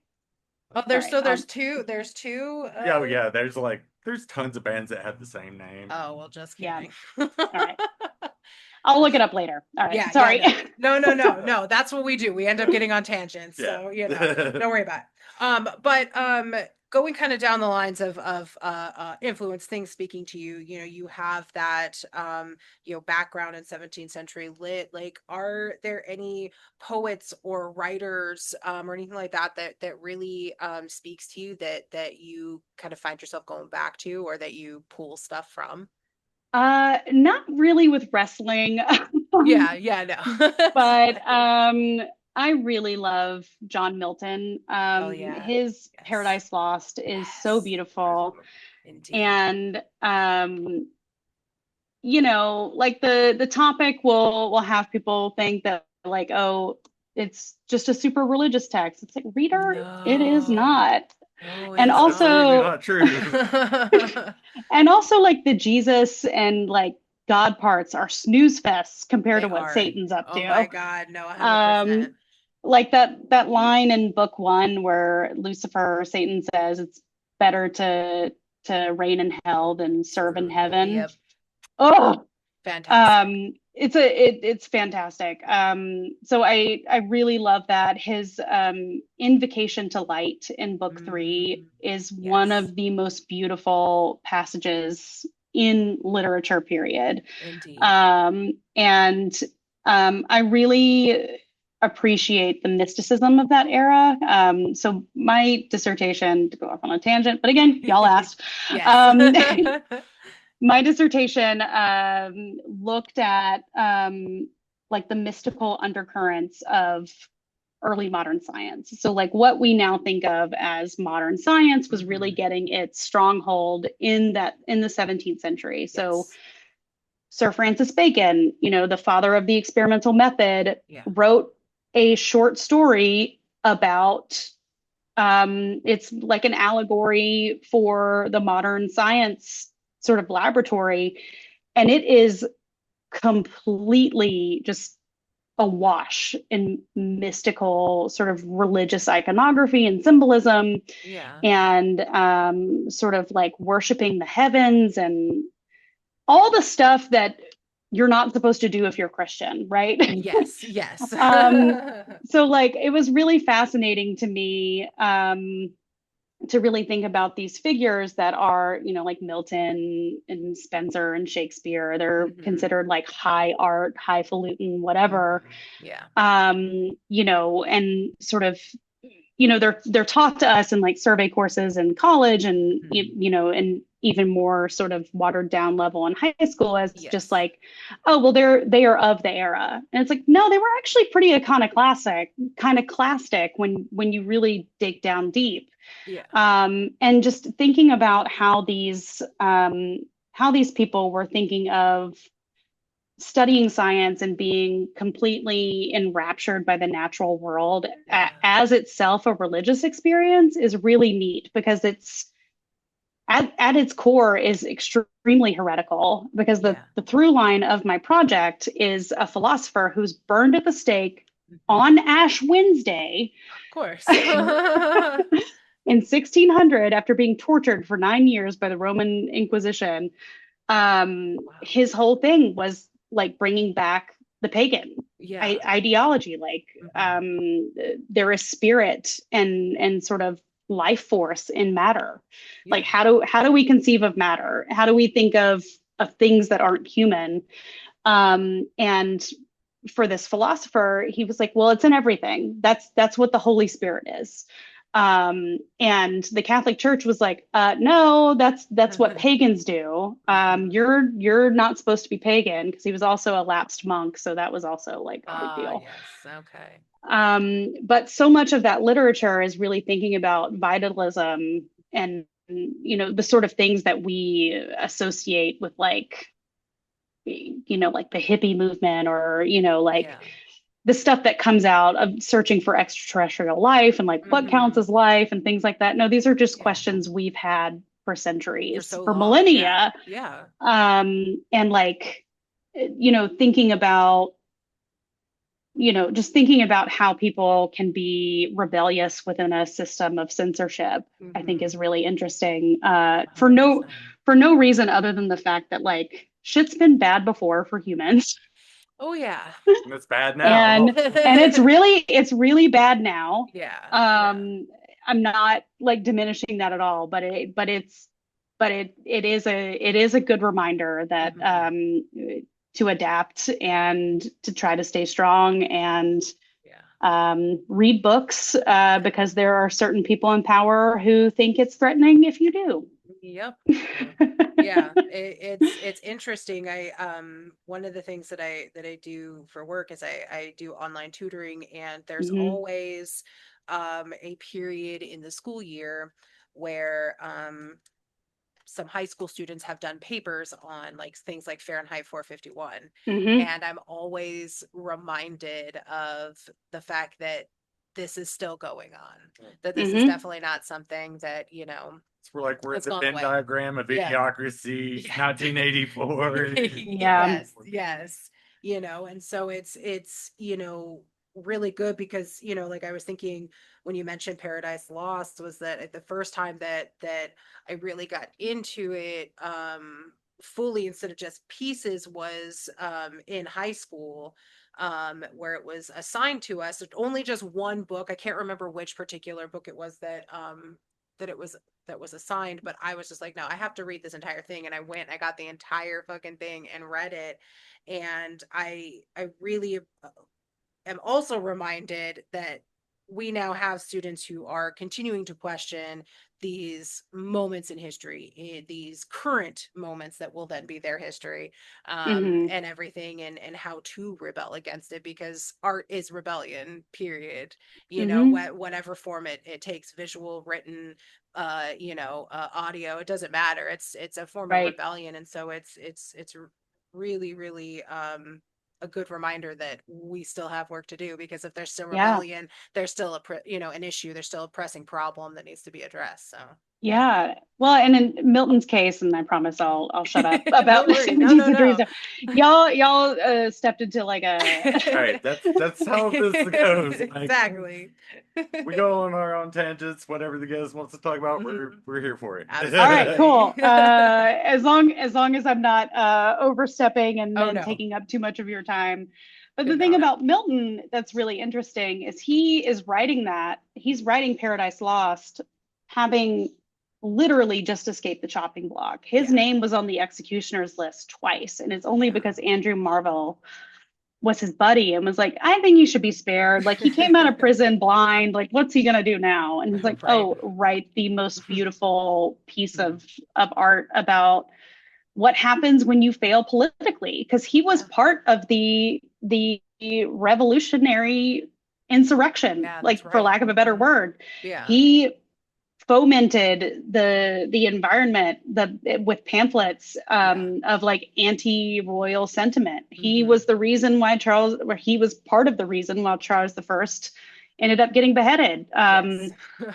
Oh, All there's right. so there's two. Yeah, yeah. There's tons of bands that have the same name. Oh, well, just Yeah. kidding. All right. I'll look it up later. All right. Yeah, yeah, Sorry. no. That's what we do. We end up getting on tangents. Yeah. So, don't worry about it. But going kind of down the lines of influence things speaking to you, you have that background in 17th century lit. Like, are there any poets or writers or anything like that really speaks to you that you kind of find yourself going back to or that you pull stuff from? Not really with wrestling. Yeah, yeah, no. But I really love John Milton. Oh yeah. His Yes. Paradise Lost is so Yes. beautiful. Indeed. And like the topic will have people think that like, oh, it's just a super religious text. It's like, reader, it is No. not. No, it And is Absolutely also not true. not. and also like the Jesus and like God parts are snooze fests compared They to what are. Satan's up Oh my to. God, no, 100%. Um, like that line in book one where Lucifer, Satan says it's better to reign in hell than serve in heaven. Yep. Oh, Fantastic. it's fantastic. So I really love that. His invocation to light in book three is one Yes, of the most beautiful passages in literature, period. indeed. And I really appreciate the mysticism of that era. So my dissertation, to go off on a tangent, but again, y'all asked. Yes. Um, my dissertation looked at like the mystical undercurrents of early modern science. So like what we now think of as modern science was really getting its stronghold in the 17th century. So Yes. Sir Francis Bacon, the father of the experimental method, Yeah. wrote a short story about it's like an allegory for the modern science sort of laboratory. And it is completely just awash in mystical sort of religious iconography and symbolism Yeah. and sort of like worshiping the heavens and all the stuff that you're not supposed to do if you're Christian, right? Yes. Yes. um, so like it was really fascinating to me to really think about these figures that are, like Milton and Spencer and Shakespeare. They're considered like high art, highfalutin, whatever. Yeah. And sort of, they're taught to us in like survey courses in college and and even more sort of watered down level in high school as just Yes. like, oh well, they are of the era. And it's like, no, they were actually pretty iconoclastic, kind of classic when you really dig down deep. Yeah. And just thinking about how these people were thinking of studying science and being completely enraptured by the natural world as itself a religious experience is really neat because it's at its core is extremely heretical because the through line of my project is a philosopher who's burned at the stake on Ash Wednesday. Of course. In 1600 after being tortured for 9 years by the Roman Inquisition. His whole thing was like bringing back the pagan ideology, like there is spirit and sort of life force in matter. Like how do we conceive of matter? How do we think of things that aren't human? And for this philosopher, he was like, well, it's in everything. That's what the Holy Spirit is. And the Catholic Church was like, no, that's what pagans do. You're not supposed to be pagan, because he was also a lapsed monk, so that was also like a big deal. Yes. Okay. But so much of that literature is really thinking about vitalism and the sort of things that we associate with like like the hippie movement or the stuff that comes out of searching for extraterrestrial life and like what counts as life and things like that. No, these are just questions we've had for centuries, for long. millennia. Yeah. And like, thinking about, just thinking about how people can be rebellious within a system of censorship, I think is really interesting. For no reason other than the fact that like shit's been bad before for humans. Oh yeah. It's bad now. And it's really bad now. Yeah. I'm not like diminishing that at all, but it is a good reminder that to adapt and to try to stay strong and read books because there are certain people in power who think it's threatening if you do. Yep. Yeah, it's interesting. I one of the things that I do for work is I do online tutoring, and there's Hmm. always a period in the school year where some high school students have done papers on like things like Fahrenheit 451. Hmm. And I'm always reminded of the fact that this is still going on, that this is Hmm. definitely not something that, you know, We're at it's the gone Venn away. diagram of Yeah. idiocracy, Yeah. 1984. Yeah. Yes, yes. You know, and so it's, you know, really good because, you know, like I was thinking when you mentioned Paradise Lost was that the first time that I really got into it fully instead of just pieces was in high school, where it was assigned to us only just one book. I can't remember which particular book it was that it was that was assigned, but I was just like, no, I have to read this entire thing. And I got the entire fucking thing and read it. And I really am also reminded that we now have students who are continuing to question these moments in history, these current moments that will then be their history, Hmm. and everything, and how to rebel against it because art is rebellion, period. You know, Hmm. whatever form it takes, visual, written, you know, audio, it doesn't matter. It's a form of Right. rebellion, and so it's really, really a good reminder that we still have work to do because if there's still Yeah. rebellion, there's still you know, an issue, there's still a pressing problem that needs to be addressed. So yeah. Yeah. Well, and in Milton's case, and I promise I'll shut up about Don't the worry. No, 17th no, century no. stuff. Y'all stepped into like a Right, that's how this goes. Like Exactly. we go on our own tangents, whatever the guest wants to talk about, Mhm. we're here for it. All right, Absolutely. cool. As long as I'm not overstepping Oh and no. taking up too much of your time. But the Good thing no. about Milton that's really interesting is he's writing Paradise Lost, having literally just escaped the chopping block. His Yeah. name was on the executioner's list twice, and it's only Yeah. because Andrew Marvell was his buddy and was like, I think you should be spared. Like he came out of prison blind. Like, what's he gonna do now? And he's like, Right. oh, write the most beautiful piece of art about what happens when you fail politically. Because he was Yeah. part of the revolutionary insurrection, Yeah, that's like for right. lack of a better word. Yeah. He fomented the environment with pamphlets Yeah. of like anti-royal sentiment. He Hmm. was the reason why he was part of the reason why Charles the First ended up getting beheaded. Yes.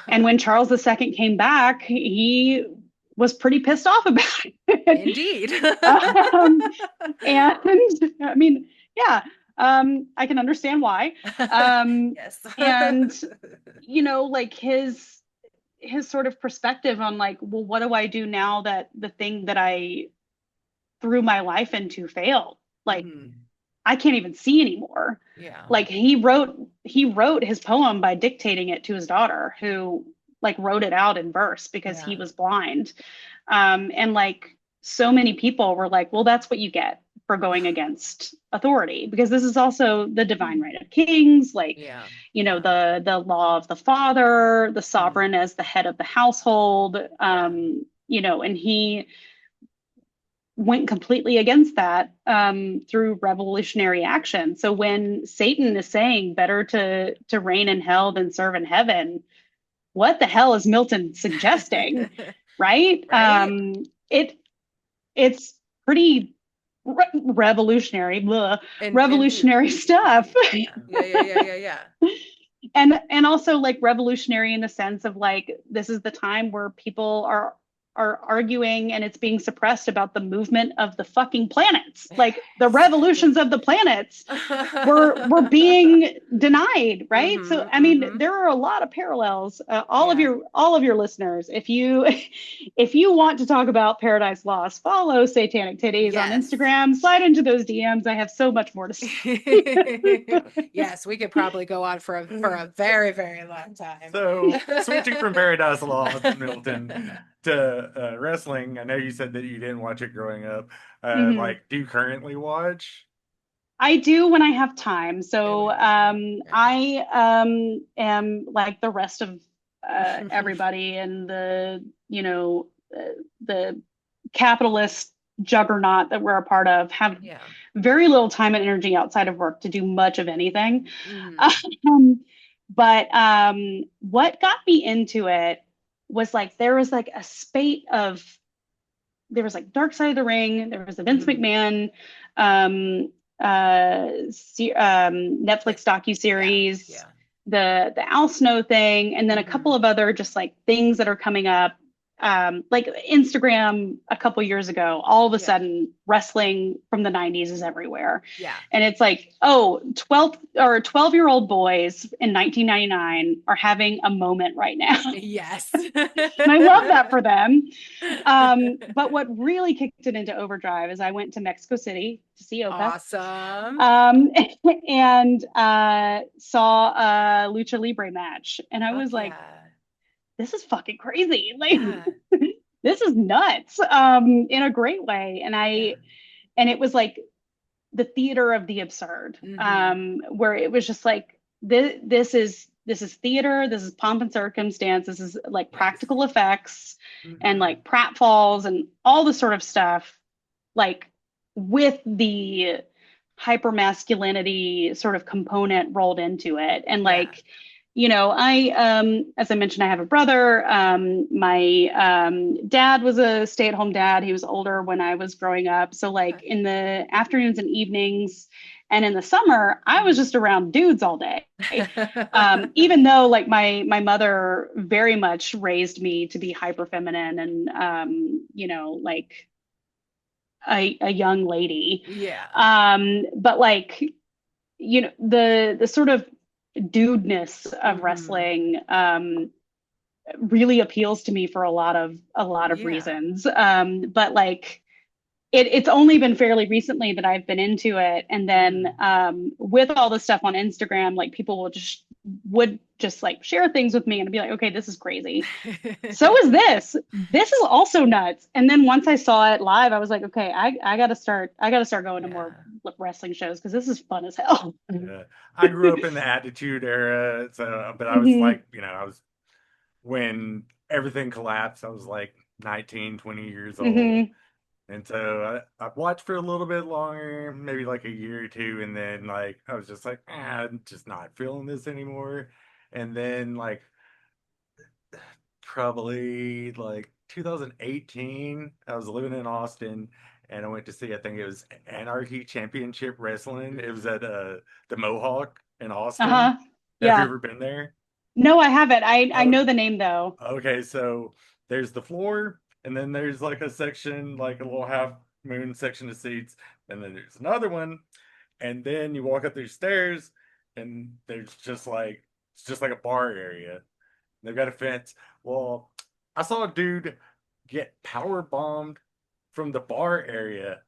And when Charles II came back, he was pretty pissed off about it. Indeed. um, and I mean, yeah, I can understand why. Yes. And you know, like his sort of perspective on like, well, what do I do now that the thing that I threw my life into failed? Like, Hmm. I can't even see anymore. Yeah. Like he wrote his poem by dictating it to his daughter, who like wrote it out in verse because he Yeah. was blind. And like so many people were like, well, that's what you get for going against authority, because this is also the divine right of kings, like, Yeah. you know, Yeah. the law of the father, the Mhm. sovereign as the head of the household. Yeah. You know, and he went completely against that through revolutionary action. So when Satan is saying better to reign in hell than serve in heaven, what the hell is Milton suggesting? Right? Right? It it's pretty revolutionary, And indeed. revolutionary stuff. Yeah. Yeah. Yeah. Yeah. Yeah. Yeah. And also like revolutionary in the sense of like this is the time where people are arguing and it's being suppressed about the movement of the fucking planets, like the revolutions Exactly. of the planets were being denied, right? So Mm-hmm. I mean Mm-hmm. there are a lot of parallels. Yeah. All of your listeners, if you if you want to talk about Paradise Lost, follow Satanic Titties on Yes. Instagram, slide into those DMs. I have so much more to say. Yes, we could probably go on for a very, very long time. So, switching from Paradise Lost and Milton to wrestling, I know you said that you didn't watch it growing up. Mhm. Like, do you currently watch? I do when I have time. Yeah, So we have time. I am like the rest of everybody in the, you know, the capitalist juggernaut that we're a part of have Yeah. very little time and energy outside of work to do much of anything. Mm-hmm. But what got me into it was like there was like a spate of there was like Dark Side of the Ring, there was the Vince Mm-hmm. McMahon Netflix docuseries, Yeah. the Al Snow thing, and then a Mm-hmm. couple of other just like things that are coming up. Like Instagram a couple years ago, all of a Yeah. sudden wrestling from the 90s is everywhere. Yeah. And it's like, oh, 12-year-old boys in 1999 are having a moment right now. Yes. And I love that for them. But what really kicked it into overdrive is I went to Mexico City to see Oka. Awesome. And saw a Lucha Libre match. And I was Fuck like, yeah. this is fucking crazy. Like, Yeah. this is nuts in a great way. Yeah. And it was like the theater of the absurd, where it was just like, this is theater, this is pomp and circumstance, this is like practical effects and like pratfalls and all the sort of stuff, like with the hyper masculinity sort of component rolled into it. And like, I as I mentioned, I have a brother. My dad was a stay-at-home dad. He was older when I was growing up. So like in the afternoons and evenings and in the summer, I was just around dudes all day. Even though like my mother very much raised me to be hyper feminine and like a young lady. But like, the sort of dudeness of wrestling really appeals to me for a lot of reasons. But like it's only been fairly recently that I've been into it. And then with all the stuff on Instagram, like people would just like share things with me and be like, okay, this is crazy. So is this. This is also nuts. And then once I saw it live, I was like, okay, I gotta start going to more wrestling shows because this is fun as hell. Yeah. I grew up in the Attitude Era, so but I was Mm-hmm. like, I was when everything collapsed, I was like 19, 20 years old. Mm-hmm. And so I watched for a little bit longer, maybe like a year or two, and then like I was just like, I'm just not feeling this anymore. And then like probably like 2018, I was living in Austin, and I went to see, I think it was Anarchy Championship Wrestling. It was at the Mohawk in Austin. Uh-huh. Have you Yeah. ever been there? No, I haven't. I Oh, know the name though. okay, so there's the floor, and then there's like a section, like a little half moon section of seats, and then there's another one, and then you walk up these stairs, and there's just like it's just like a bar area. They've got a fence. Well, I saw a dude get power bombed from the bar area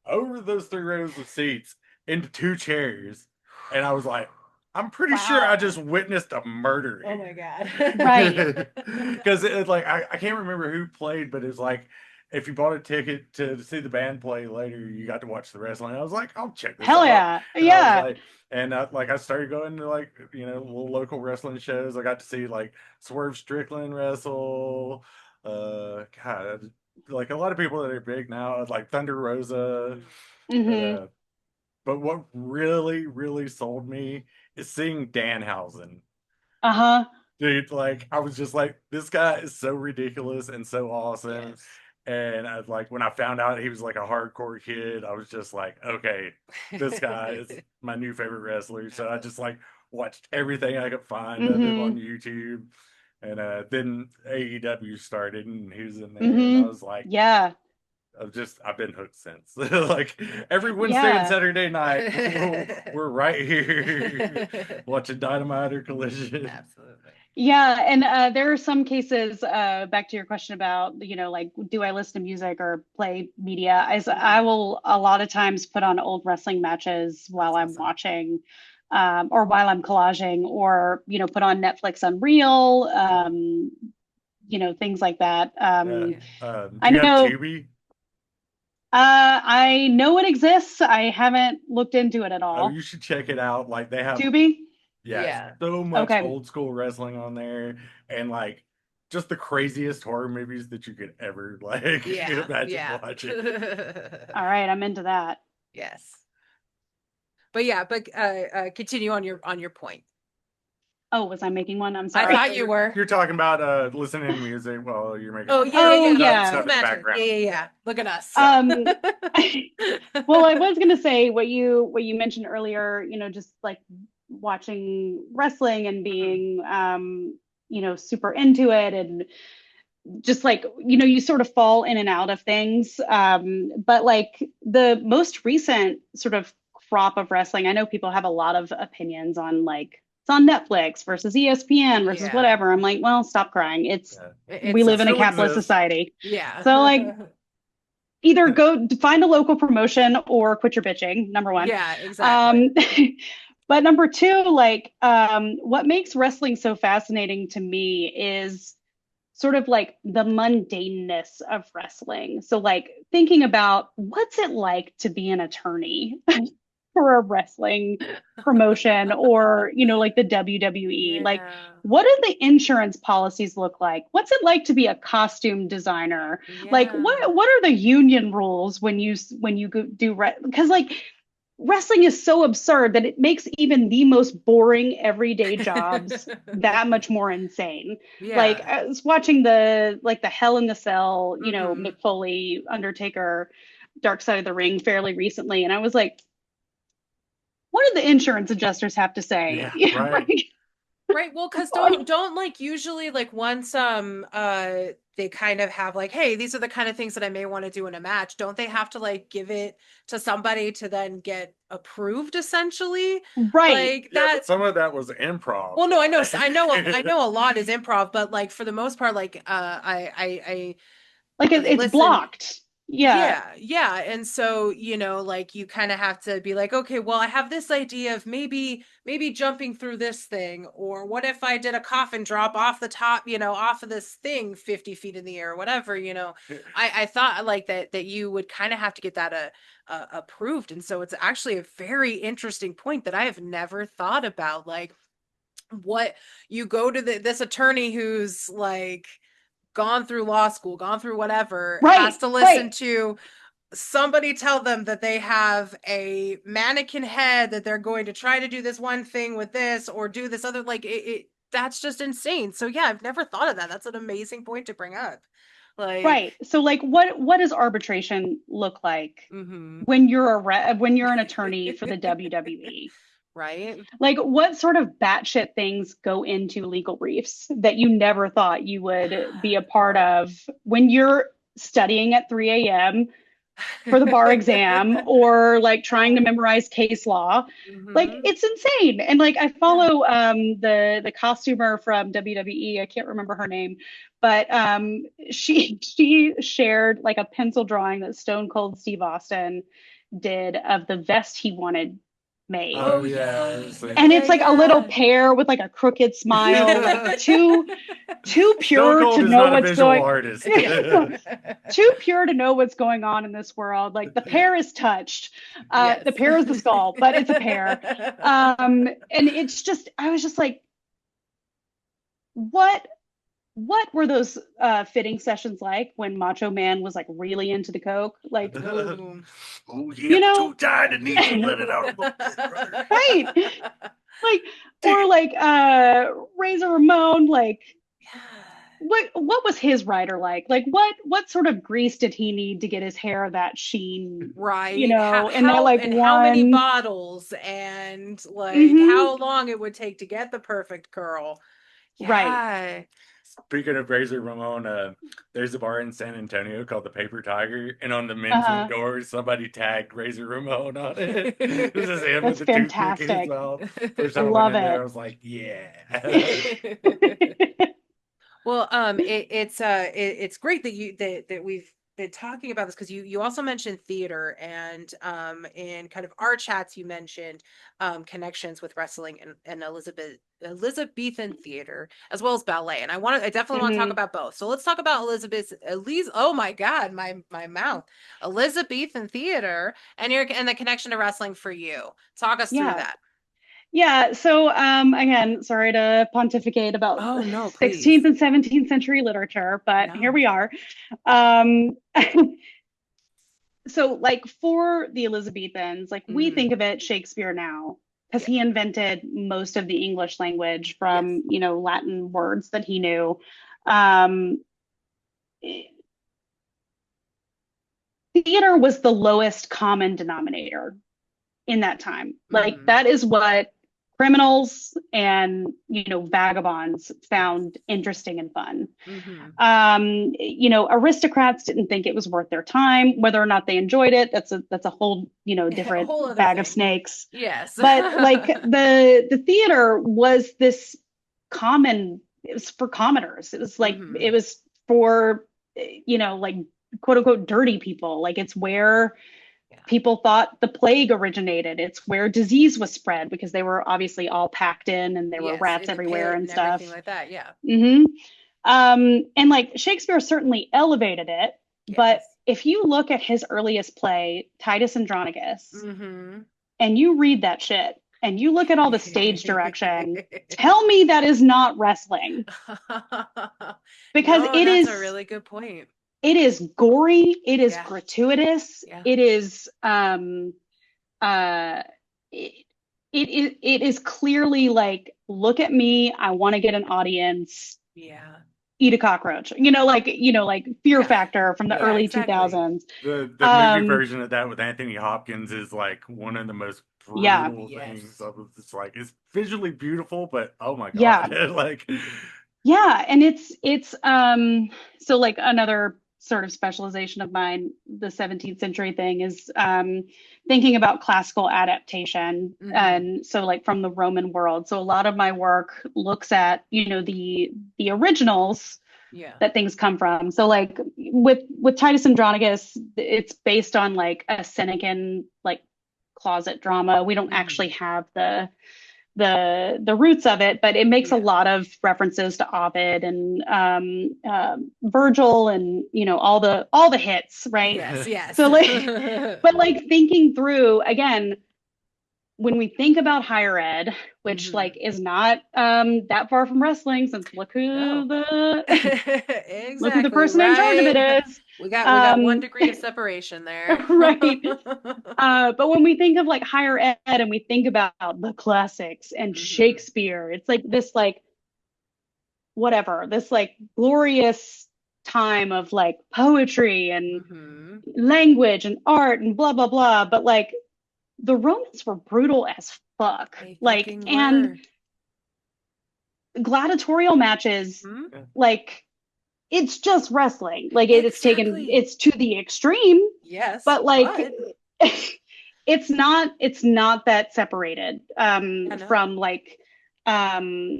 over those three rows of seats into two chairs, and I was like, I'm pretty sure I Wow. just witnessed a murder. Oh my God. Right. Because it's like I can't remember who played, but it's like if you bought a ticket to see the band play later, you got to watch the wrestling. I was like, I'll check this Hell out. yeah. And I was Yeah. like, and like I started going to like little local wrestling shows. I got to see like Swerve Strickland wrestle. God, like a lot of people that are big now, like Thunder Rosa. But Mm-hmm. uh, but what really, really sold me is seeing Danhausen. Uh-huh. Dude, like I was just like, this guy is so ridiculous and so awesome. Yes. And I like when I found out he was like a hardcore kid, I was just like, okay, this guy is my new favorite wrestler. So I just like watched everything I could find of him on Mm-hmm. YouTube. And then AEW started and he was in there and I Mm-hmm. was like, Yeah. I've been hooked since. Like every Wednesday and Yeah. Saturday night, we're right here watching Dynamite or Collision. Absolutely. Yeah, and there are some cases, back to your question about, like, do I listen to music or play media? I will a lot of times put on old wrestling matches while That's I'm awesome. watching, or while I'm collaging, or, put on Netflix Unreal, things like that. Uh, Yeah. do I you have know, Tubi? I know it exists. I haven't looked into it at Oh, all. you should check it out. Like they have, Tubi? yeah, Yeah. so much Okay. old school wrestling on there, and like just the craziest horror movies that you could ever like Yeah, imagine yeah. watching. All right, I'm into that. Yes. But yeah, but continue on your point. Oh, was I making one? I'm I sorry. thought you were. You're talking about listening to music while you're making Oh, fun yeah, Oh, yeah, yeah. yeah. stuff in the Imagine. Yeah, background. yeah, yeah. Look at us. Um, well, I was gonna say what you mentioned earlier, just like watching wrestling and Mhm. being super into it and just like, you sort of fall in and out of things. But like the most recent sort of crop of wrestling, I know people have a lot of opinions on like it's on Netflix versus ESPN versus Yeah. whatever. I'm like, well, stop crying. Yeah. We It's live in a Still capitalist exists. society. yeah. So like either go find a local promotion or quit your bitching, number one. Yeah, exactly. Um, but number two, like what makes wrestling so fascinating to me is sort of like the mundaneness of wrestling. So like thinking about what's it like to be an attorney for a wrestling promotion or, like the WWE. Like Yeah. what do the insurance policies look like? What's it like to be a costume designer? Like Yeah. what are the union rules when you because like wrestling is so absurd that it makes even the most boring everyday jobs that much more insane. Like Yeah. I was watching the Hell in the Cell, Hmm. Mick Foley, Undertaker, Dark Side of the Ring fairly recently, and I was like, what do the insurance adjusters have to say? Yeah, right. Right. Well, because don't like usually like once they kind of have like, hey, these are the kind of things that I may want to do in a match. Don't they have to like give it to somebody to then get approved essentially? Right. Like Yeah, but that. some of that was improv. Well, no, I know a lot is improv, but like for the most part, like Like I it's listen. blocked. Yeah. Yeah, yeah. And so, like you kind of have to be like, okay, well, I have this idea of maybe jumping through this thing, or what if I did a coffin drop off the top, off of this thing 50 feet in the air, or whatever. I thought like that you would kind of have to get that approved. And so it's actually a very interesting point that I have never thought about. Like what you go to this attorney who's like gone through law school, gone through whatever, has Right. to listen Right. to somebody tell them that they have a mannequin head, that they're going to try to do this one thing with this or do this other, like that's just insane. So yeah, I've never thought of that. That's an amazing point to bring up. Like, Right. So like what does arbitration look like mm-hmm. when you're an attorney for the WWE? Right? Like what sort of batshit things go into legal briefs that you never thought you would be a part Right. of when you're studying at 3 a.m. for the bar exam or like trying to memorize case law? Like Mm-hmm. it's insane. And like I Yeah. follow the costumer from WWE, I can't remember her name, but she shared like a pencil drawing that Stone Cold Steve Austin did of the vest he wanted made. Oh Oh yeah, yeah. I've seen And Yeah, it's like a little yeah. pear with like a crooked smile, like Yeah. too Stone pure to Cold is know not a what's visual going artist. too pure to know what's going on in this world. Like the pear is touched. Yes. The pear is the skull, but it's a pear. And it's just, I was just like, what what were those fitting sessions like when Macho Man was like really into the coke? Like, Ooh. Oh yeah, you it's know, too tight. It needs to let it out a little bit, brother. right? Like, Dig or it. like Razor Ramon, like Yeah. what was his rider like? Like what sort of grease did he need to get his hair that sheen, Right. How and that how like and how many one bottles and like mm-hmm, how long it would take to get the perfect curl. right. Yeah. Speaking of Razor Ramon, there's a bar in San Antonio called the Paper Tiger, and on the men's room Uh, door, somebody tagged Razor Ramon on it. This is him with that's the toothpick in his fantastic. mouth. First I time I went love in there, I it. was like, yeah. Well, it's great that that we've been talking about this because you also mentioned theater and in kind of our chats you mentioned connections with wrestling and Elizabethan theater as well as ballet, and I definitely want to talk Hmm. about both. So let's talk about oh my God, my mouth. Elizabethan theater and the connection to wrestling for you. Talk us through Yeah. that. Yeah, so again, sorry to pontificate about Oh no, 16th please. and 17th century literature, but here No. we are. Um, so like for the Elizabethans, like we Mm-hmm. think of it Shakespeare now because Yeah. he invented most of the English language Yes. from, Latin words that he knew. Um, Theater was the lowest common denominator in that time. Like Mm-hmm. that is what criminals and vagabonds Yes. found interesting and fun. Mm-hmm. Aristocrats didn't think it was worth their time. Whether or not they enjoyed it, that's a whole A different whole other bag of thing. snakes. Yes. But like the theater was this common. It was for commoners. It was like Mm-hmm. it was for like quote unquote dirty people. Like it's where Yeah. people thought the plague originated. It's where disease was spread because they were obviously all packed in and there were Yes, rats in the everywhere pit and and everything stuff. like that. Yeah. hmm and like Shakespeare certainly elevated it, but Yes. if you look at his earliest play, Titus Andronicus, Mm-hmm. and you read that shit and you look at all the stage direction, tell me that is not wrestling because No, that's a really good point. it is gory, it is Yeah. gratuitous, Yeah. it is uh it, it is clearly like, look at me, I want to get an audience, Yeah. eat a cockroach, like Fear Yeah. Factor from the Yeah, early exactly. 2000s. The movie um version of that with Anthony Hopkins is like one of the most yeah, brutal things. Yes. It's like it's visually beautiful, but oh my yeah, God, like yeah, and it's so like another sort of specialization of mine, the 17th century thing is thinking about classical adaptation, Mm-hmm. and so like from the Roman world. So a lot of my work looks at the originals Yeah. that things come from. So like with Titus Andronicus, it's based on like a Senecan like closet drama. We don't Mm-hmm. actually have the roots of it, but it makes a Yeah. lot of references to Ovid and Virgil and all the hits, right? Yes, yes. So like, but like thinking through again, when we think about higher ed, which Mm-hmm. like is not that far from wrestling, since look who No. the look who the Exactly, person in charge of it right? is. We got one Um, degree of separation there. right. But when we think of like higher ed and we think about the classics and Mm-hmm. Shakespeare, it's like this like whatever, this like glorious time of like poetry and Mm-hmm. language and art and blah blah blah. But like the Romans were brutal as fuck. They Like, fucking and were. gladiatorial matches, Hmm? like it's just wrestling. Like Exactly. it's to the extreme, Yes, but like but it's not that separated I know. from like um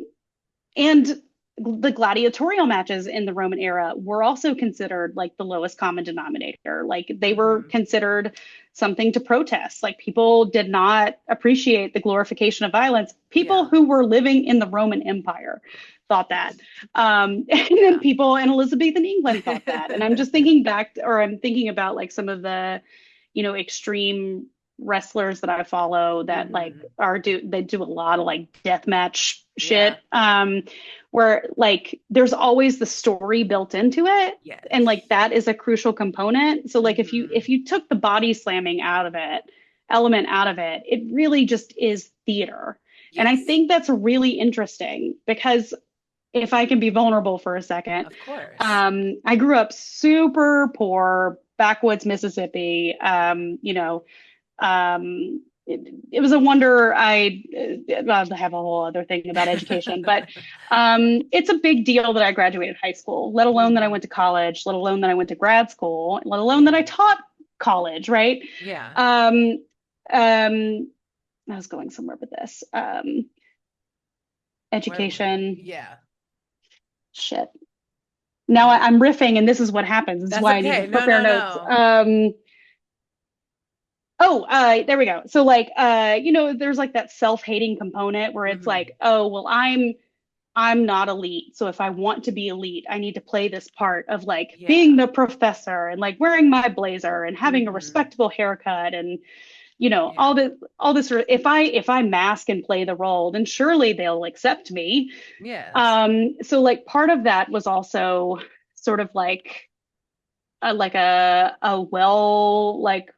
and the gladiatorial matches in the Roman era were also considered like the lowest common denominator. Like they were Mm-hmm. considered something to protest. Like people did not appreciate the glorification of violence. People Yeah. who were living in the Roman Empire thought that. And then Yeah. people in Elizabethan England thought that. And I'm just thinking back, or I'm thinking about like some of the, extreme wrestlers that I follow that like Mm-hmm. they do a lot of like death match Yeah. shit, where like there's always the story built into it, and Yes. like that is a crucial component. So like if you Mm-hmm. if you took the body slamming element out of it, it really just is theater. And I Yes. think that's really interesting because if I can be vulnerable for a second, Of course. I grew up super poor, backwoods Mississippi. Yeah. It was a wonder I have a whole other thing about education, but it's a big deal that I graduated high school, let alone that I Mm-hmm. went to college, let alone that I went to grad school, let alone that I Yeah. taught college, right? Yeah. Um, um, I was going somewhere with this. Where Education, yeah. shit. Now Where I'm riffing, and this is what happens. This is that's why I need to okay. No, prepare no, notes. no. Oh, there we go. So like, there's like that self-hating component where it's Mm-hmm. like, oh, well, I'm not elite. So if I want to be elite, I need to play this part of like being Yeah. the professor and like wearing my blazer and having a Mm-hmm. respectable haircut and you know, Yeah. all this sort of, if I mask and play the role, then surely they'll accept me. Yes. So like part of that was also sort of like a well like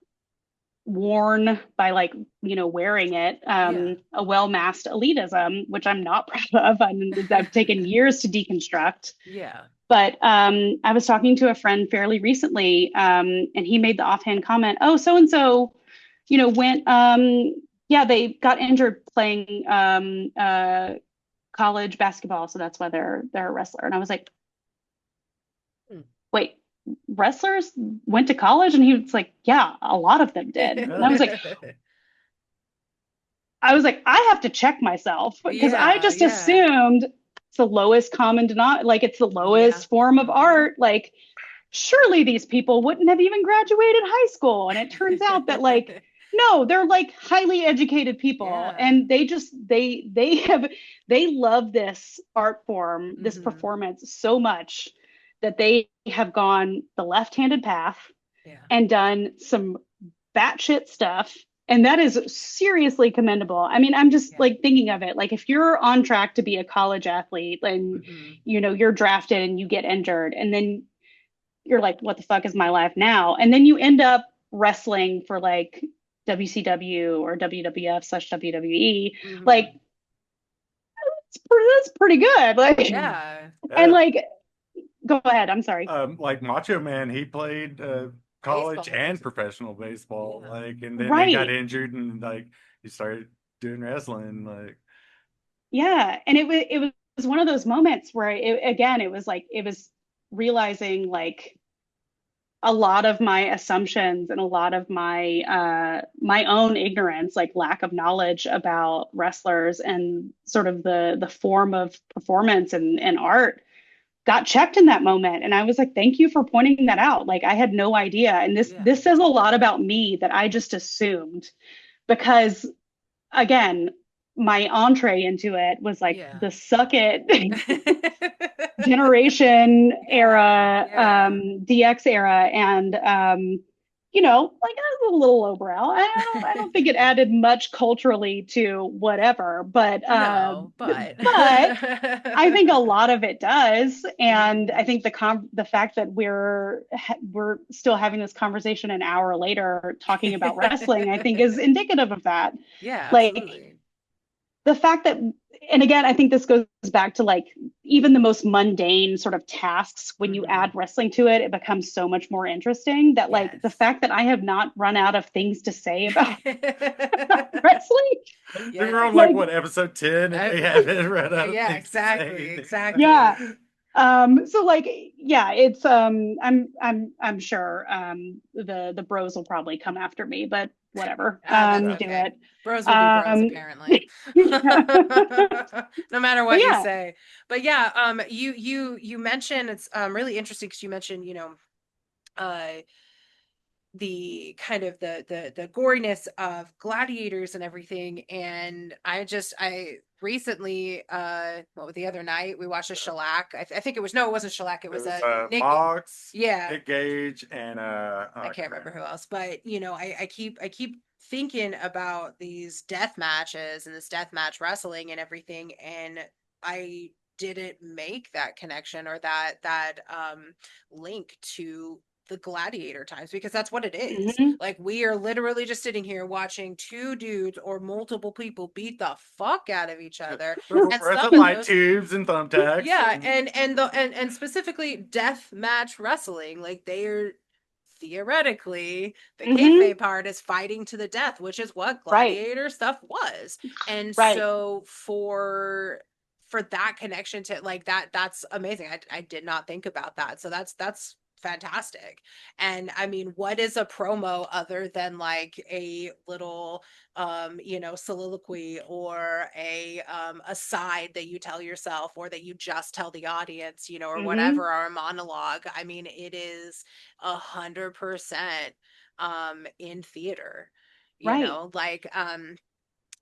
worn by like wearing it, Yeah. a well masked elitism, which I'm not proud of. I've taken years to deconstruct. Yeah. But I was talking to a friend fairly recently, and he made the offhand comment, "Oh, so and so, went, yeah, they got injured playing college basketball, so that's why they're a wrestler." And I was like, Hmm. "Wait, wrestlers went to college?" And he was like, "Yeah, a lot of them did." And I was like, I have to check myself because I Yeah, just yeah, assumed it's the lowest common denominator, like it's the yeah. lowest form of Hmm. art. Like, surely these people wouldn't have even graduated high school. And it turns out that like, no, they're like highly educated people, Yeah. and they love this art form, this Hmm. performance so much that they have gone the left-handed path Yeah. and done some batshit stuff. And that is seriously commendable. I mean, I'm just Yeah. like thinking of it. Like if you're on track to be a college athlete and Hmm. you're drafted and you get injured, and then you're like, what the fuck is my life now? And then you end up wrestling for like WCW or WWF/WWE. Like Hmm. that's pretty good. Like, Yeah. and Yeah. like, go ahead. I'm sorry. Like Macho Man, he played college Baseball. and professional baseball, Yeah. like, and then he got Right. injured and like he started doing wrestling, like. Yeah. And it was one of those moments where again, it was like, it was realizing like a lot of my assumptions and a lot of my own ignorance, like lack of knowledge about wrestlers and sort of the form of performance and art, got checked in that moment. And I was like, thank you for pointing that out. Like I had no idea. And Yeah. this says a lot about me that I just assumed, because again, my entree into it was like Yeah. the suck it generation Yeah. era, Yeah. DX era, and like I was a little lowbrow. I don't think it added much culturally to whatever, No, but but I think a lot of it does, and I Mhm. think the fact that we're still having this conversation an hour later talking about wrestling, I think is indicative of that. Yeah, Like absolutely. the fact that, and again, I think this goes back to like even the most mundane sort of tasks, when you Hmm. add wrestling to it, it becomes so much more interesting. That like the Yes. fact that I have not run out of things to say about wrestling, They were on Yes. like like what, episode 10, and I, they haven't run out of yeah, things to exactly, say. yeah. exactly. So like, yeah, it's I'm sure the bros will probably come after me, but whatever. Ah, that's Do okay. it. Bros will be bros, Um, apparently. yeah. No matter But what you yeah. say. But yeah, you mentioned it's really interesting because you mentioned, uh the kind of the goriness of gladiators and everything. And I recently what was the other night we watched a shellac. I think it was, no, it wasn't shellac, it It was was a Nick. Mox, Yeah, Nick Gage, and oh, I I can't can't remember remember. who else, but I keep thinking about these death matches and this death match wrestling and everything, and I didn't make that connection or that link to the gladiator times, because that's what it is. Mhm. Like, we are literally just sitting here watching two dudes or multiple people beat the fuck out of each other, and some With of light those, tubes and thumbtacks. yeah, and specifically death match wrestling, like they are theoretically, the Mhm. kayfabe part is fighting to the death, which is what Right. gladiator stuff was. And Right. so for that connection to like that's amazing. I did not think about that. So that's fantastic. And I mean, what is a promo other than like a little soliloquy or a aside that you tell yourself or that you just tell the audience, or Mhm. whatever, or a monologue. I mean, it is 100% in theater, Right. like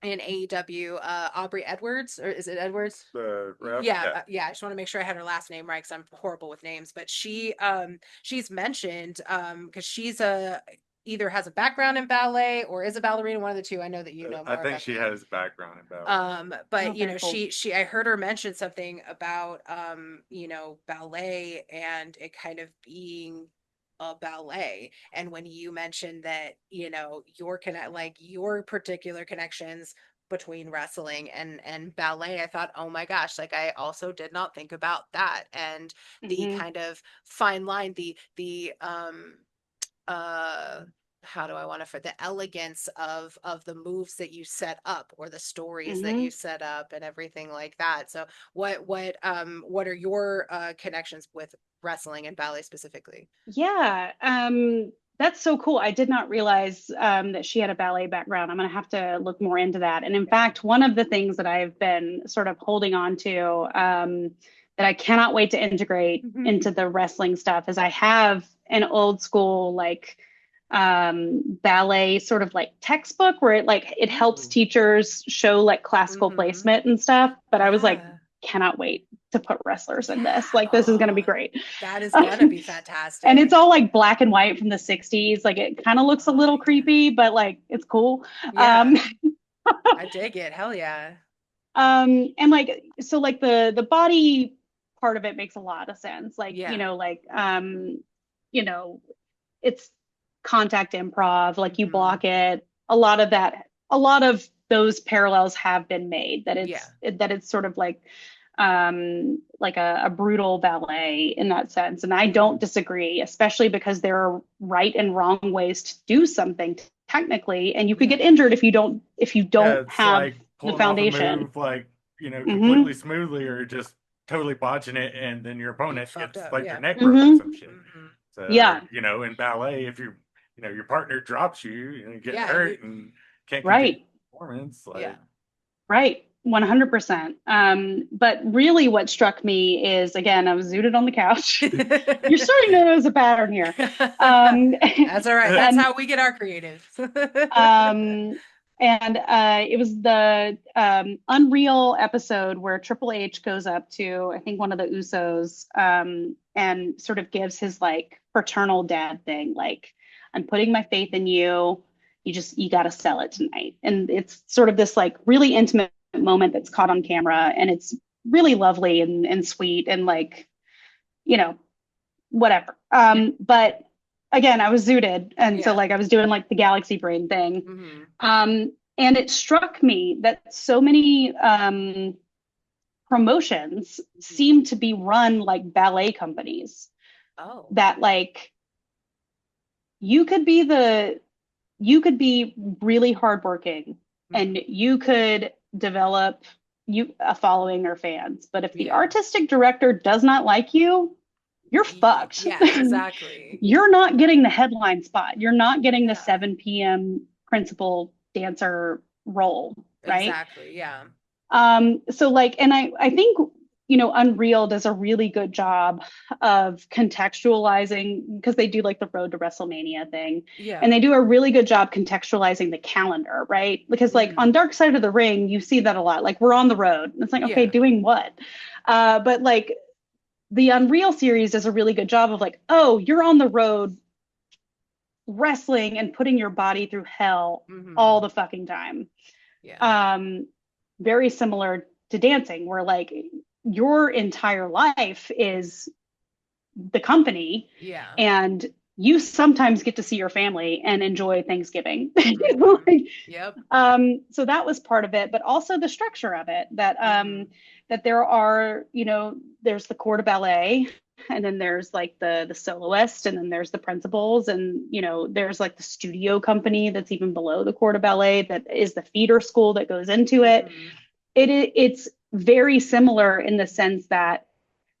in AEW, Aubrey Edwards, or is it Edwards? The ref, Yeah, yeah. yeah. I just want to make sure I had her last name right because I'm horrible with names. But she's mentioned because she's a either has a background in ballet or is a ballerina, one of the two. I know that you know I more think about she that. has background in ballet. But Oh, very cool. I heard her mention something about ballet and it kind of being a ballet. And when you mentioned that, your particular connections between wrestling and ballet, I thought, oh my gosh, like I also did not think about that. And the Hmm. kind of fine line, the uh how do I want to for the elegance of the moves that you set up or the stories that you Hmm. set up and everything like that. So what are your connections with wrestling and ballet specifically? Yeah, that's so cool. I did not realize that she had a ballet background. I'm going to have to look more into that. And in Yeah. fact, one of the things that I've been sort of holding on to that I cannot wait to integrate into the wrestling stuff is I have an old school like ballet sort of like textbook where it helps Ooh. teachers show like classical Mm-hmm. placement and stuff. But I was like, Yeah. cannot wait to put wrestlers in Yeah. this. Like, this is going to be Oh, great. that is gonna be And it's fantastic. all like black and white from the 60s. Like it kind of looks a Oh, little yeah. creepy, but like it's cool. Um, Yeah. I dig it. Hell yeah. and like so like the body part of it makes a lot of sense. Like, Yeah. you know, it's contact improv, like you Hmm. block it. A lot of those parallels have been made Yeah. that it's sort of like a brutal ballet in that sense. And I don't Hmm. disagree, especially because there are right and wrong ways to do something technically, and you could Yeah. get injured if you Yeah, don't it's have like the pulling off a foundation. move like, completely Hmm. smoothly or just totally botching it and then your You opponent fucked gets up. like their Yeah. neck broke or some Hmm. shit. Hmm. So, Yeah. in ballet, if your partner drops you, you get Yeah. You. hurt and can't continue Right. performance, Yeah. like, Right. 100%. But really what struck me is, again, I was zooted on the couch. You're starting to notice a pattern here. Um, That's all right. That's and how we get our creative. um, it was the Unreal episode where Triple H goes up to, I think, one of the Usos and sort of gives his like paternal dad thing, like, I'm putting my faith in you. You got to sell it tonight. And it's sort of this like really intimate moment that's caught on camera. And it's really lovely and sweet and like, you know, whatever. But again, I was zooted. And so Yeah. like I was doing like the galaxy brain thing. Hmm. And it struck me that so many promotions Hmm. seem to be run like ballet companies Oh. that like you could be the you could be really hardworking Hmm. and you could develop a following or fans. But if the Yeah. artistic director does not like you, you're fucked. Yes, exactly. You're not getting the headline spot. You're not getting the Yeah. 7 p.m. principal dancer role, right? Exactly. Yeah. So like, and I think, Unreal does a really good job of contextualizing because they do like the Road to WrestleMania thing. And Yeah. they do a really good job contextualizing the calendar, right? Because like on Hmm. Dark Side of the Ring, you see that a lot. Like we're on the road. It's like, okay, Yeah. doing what? But like the Unreal series does a really good job of like, oh, you're on the road wrestling and putting your body through hell all Hmm. the fucking time. Yeah. Um, Very similar to dancing, where like your entire life is the company Yeah. and you sometimes get to see your family and enjoy Thanksgiving. Hmm. Like, Yep. so that was part of it, but also the structure of it Hmm. that there are, there's the corps de ballet, and then there's like the soloist, and then there's the principals, and there's like the studio company that's even below the corps de ballet that is the feeder school that goes into it. Hmm. It's very similar in the sense that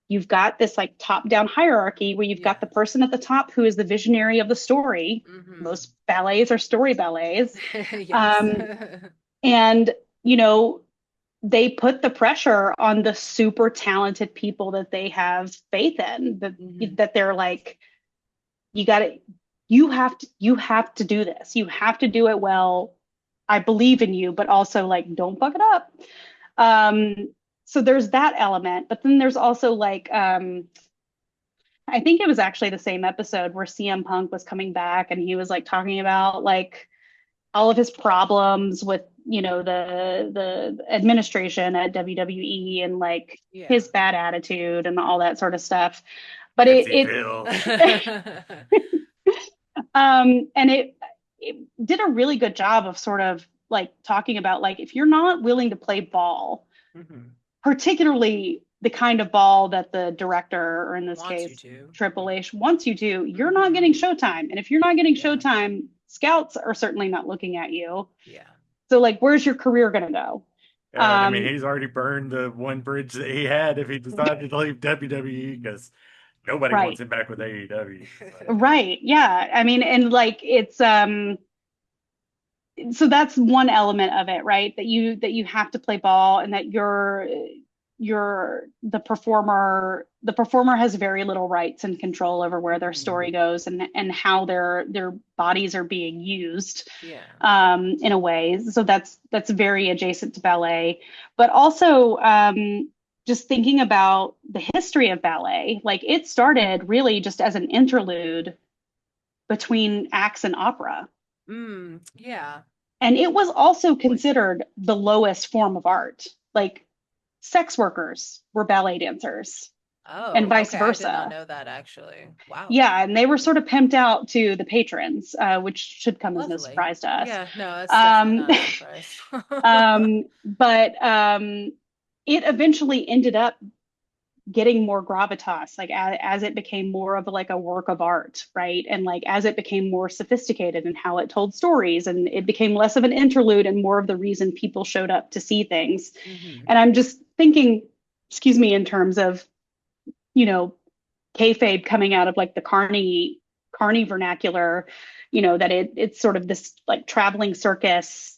you've got this like top down hierarchy where you've got Yeah. the person at the top who is the visionary of the story. Hmm. Most ballets are story ballets. Yes. Um, and, they put the pressure on the super talented people that they have faith in, Hmm. that they're like, you got to, you have to do this. You have to do it well. I believe in you, but also like, don't fuck it up. So there's that element, but then there's also like, I think it was actually the same episode where CM Punk was coming back and he was like talking about like all of his problems with, the administration at WWE and like Yeah. his bad attitude and all that sort of stuff. But Fancy Phil. and it did a really good job of sort of like talking about like if you're not willing to play ball, Mhm. particularly the kind of ball that the director, or in this Wants you case, to. Triple H wants you to, you're not Mhm. getting showtime. And if you're not getting Yeah. showtime, scouts are certainly not looking at you. Yeah. So like, where's your career going to go? Yeah, and I mean, he's already burned the one bridge that he had if he decided to leave WWE because nobody wants Right. him back with AEW. Right. Yeah. I mean, and like it's so that's one element of it, right? That you have to play ball and that you're the performer has very little rights and control over where their story goes and how their bodies are being used Yeah. in a way. So that's very adjacent to ballet, but also just thinking about the history of ballet, like it started really just as an interlude between acts and opera. Yeah. And it was also considered the lowest form of art. Like sex workers were ballet dancers and Oh, vice okay. I did not versa. know that actually. Wow. Yeah, and they were sort of pimped out to the patrons, which should come as no Lovely. surprise to us. Yeah, no, that's definitely Um, not a surprise. but it eventually ended up getting more gravitas, like as it became more of like a work of art, right? And like as it became more sophisticated in how it told stories, and it became less of an interlude and more of the reason people showed up to see things. Mhm. And I'm just thinking, excuse me, in terms of, you know, kayfabe coming out of like the Carney vernacular, that it's sort of this like traveling circus,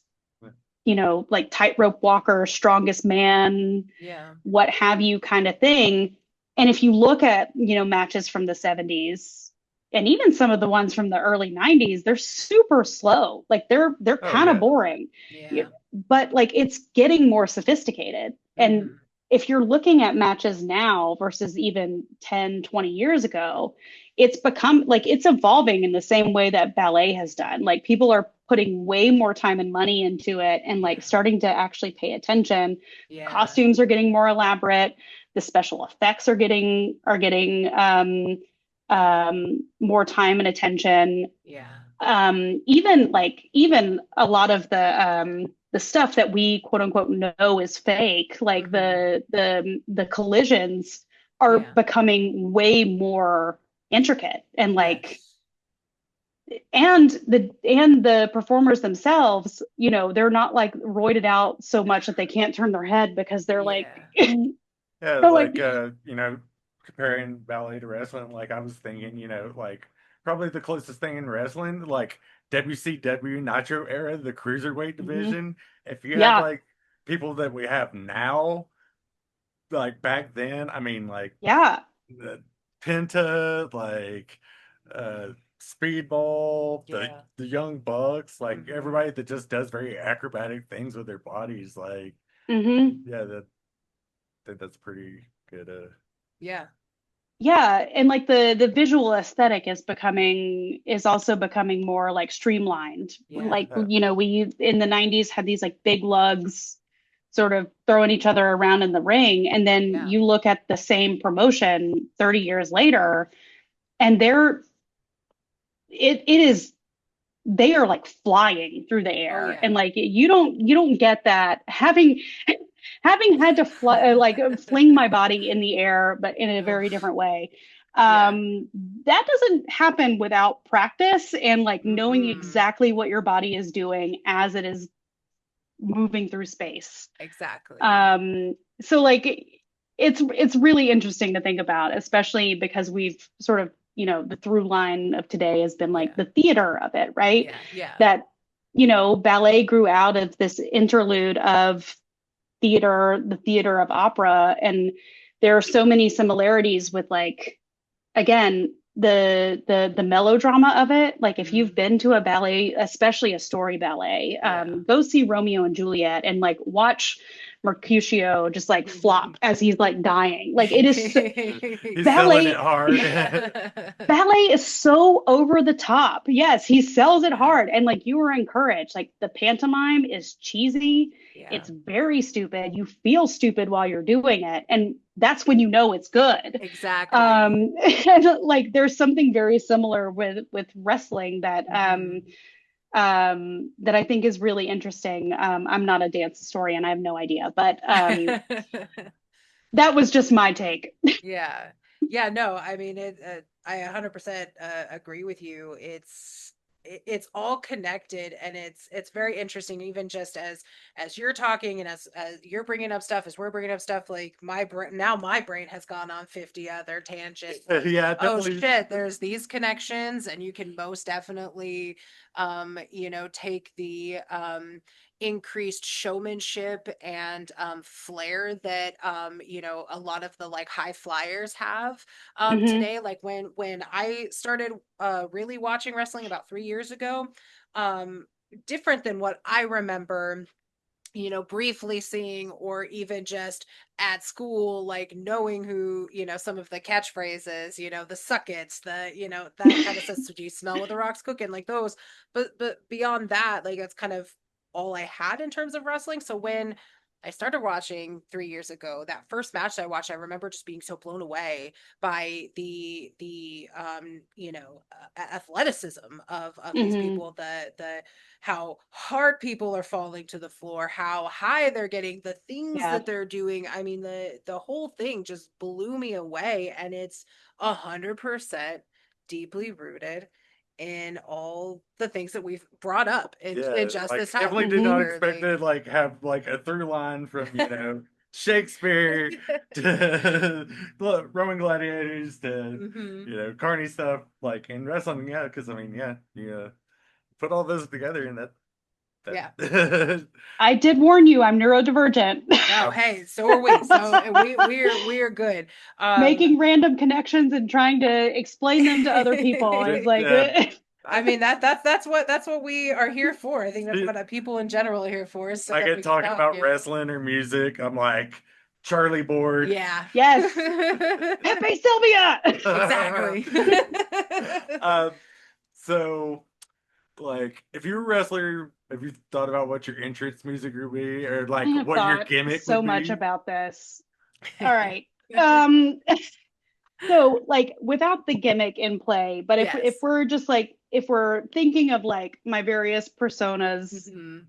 like tightrope walker, strongest man, Yeah. what have you kind of thing. And if you look at, matches from the 70s and even some of the ones from the early 90s, they're super slow. Like they're Oh kind of yeah. boring. Yeah. But like it's getting more sophisticated. And Mhm. if you're looking at matches now versus even 10, 20 years ago, it's become like it's evolving in the same way that ballet has done. Like people are putting way more time and money into it and like Yeah. starting to actually pay attention. Yeah. Costumes are getting more elaborate. The special effects are getting more time and attention. Yeah. Even a lot of the stuff that we quote unquote know is fake, like Mhm. the collisions are Yeah. becoming way more intricate and like Yes. and the performers themselves, they're not like roided out so much that they can't turn their head because they're like Yeah. Yeah, they're like like comparing ballet to wrestling, like I was thinking, like probably the closest thing in wrestling, like WCW Nitro era, the cruiserweight mhm. division. If you had Yeah, like people that we have now, like back then, I mean, like yeah, the Penta, like uh Speedball, the Yeah. the Young Bucks, like Mhm. everybody that just does very acrobatic things with their bodies, like hmm yeah, that's pretty good. Yeah. yeah. And like the visual aesthetic is also becoming more like streamlined. Yeah. Like, we in the 90s had these like big lugs sort of throwing each other around in the ring. And then Yeah. you look at the same promotion 30 years later, and it is they are like flying through the Oh air. And yeah. like you don't get that having had to fly, like fling my body in the air, but in a Ugh. very different way. Yeah. That doesn't happen without practice and like knowing Mm-mm. exactly what your body is doing as it is moving through space. Exactly. So like it's really interesting to think about, especially because we've sort of, the through line of today has been like Yeah. the theater of it, right? Yeah. Yeah. That, ballet grew out of this interlude of the theater of opera. And there are so many similarities with like, again, the melodrama of it. Like if you've Mhm. been to a ballet, especially a story ballet, Yeah. go see Romeo and Juliet and like watch Mercutio just like flop as he's like dying. Like it is He's selling it ballet. hard. Ballet is so over the top. Yes, he sells it Yeah. hard. And like you were encouraged. Like the pantomime is cheesy. Yeah. It's very stupid. You feel stupid while you're doing it. And that's when you know it's good. Exactly. And like there's something very similar with wrestling that that I think is really interesting. I'm not a dance historian, I have no idea, but that was just my take. Yeah. Yeah, no, I mean I 100% agree with you. It's all connected, and it's very interesting, even just as you're talking and as you're bringing up stuff, as we're bringing up stuff, like my brain has gone on 50 other tangents. Yeah, Oh definitely. shit, there's these connections, and you can most definitely take the increased showmanship and flair that a lot of the like high flyers have Hmm. today. Like when I started really watching wrestling about 3 years ago, different than what I remember, briefly seeing, or even just at school, like knowing who, some of the catchphrases, the suckets, that kind of stuff. So do you smell what the rock's cooking? Like those, but beyond that, like that's kind of all I had in terms of wrestling. So when I started watching 3 years ago, that first match that I watched, I remember just being so blown away by the athleticism of these Hmm. people, the how hard people are falling to the floor, how high they're getting, the things Yeah. that they're doing. I mean, the whole thing just blew me away, and it's 100% deeply rooted in all the things that we've brought up in Yeah, just like this time. definitely did not expect Literally. to like have like a through line from Shakespeare to Roman gladiators to Hmm. carny stuff like in wrestling. Yeah, because I mean, yeah, you put all those together and Yeah. that I did warn you, I'm neurodivergent. No, hey, so are we. So we're good. Um, Making random connections and trying to explain them to other people is like, yeah. I I mean that's what we are here for. I think that's what people in general are here for, is so I that get we can talking talk. about wrestling or music. I'm like Charlie board. Yeah. yes, Pepe Sylvia. Exactly. um, so like if you're a wrestler, have you thought about what your entrance music would be or I like have what your thought gimmick so would much be? about this. All right. Um, so like without the gimmick in play, but if Yes. we're just like if we're thinking of like my various personas, Hmm.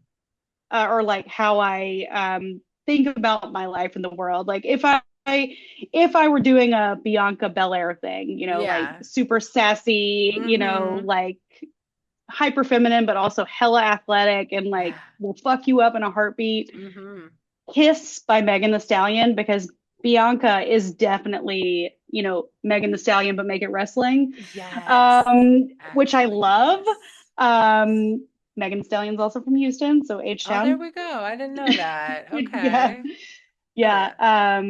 or like how I think about my life in the world, like if I were doing a Bianca Belair thing, like Yeah. super sassy, Hmm. like hyper feminine, but also hella athletic and Yeah. like will fuck you up in a heartbeat. Hmm. Kiss by Megan the Stallion, because Bianca is definitely, Megan the Stallion, but make it wrestling, Yes. which I Actually, love. yes. Yes. Um, Megan the Stallion's also from Houston, so H Oh, there Town. we go. I didn't know that. Yeah. Okay. Hell Yeah. yeah.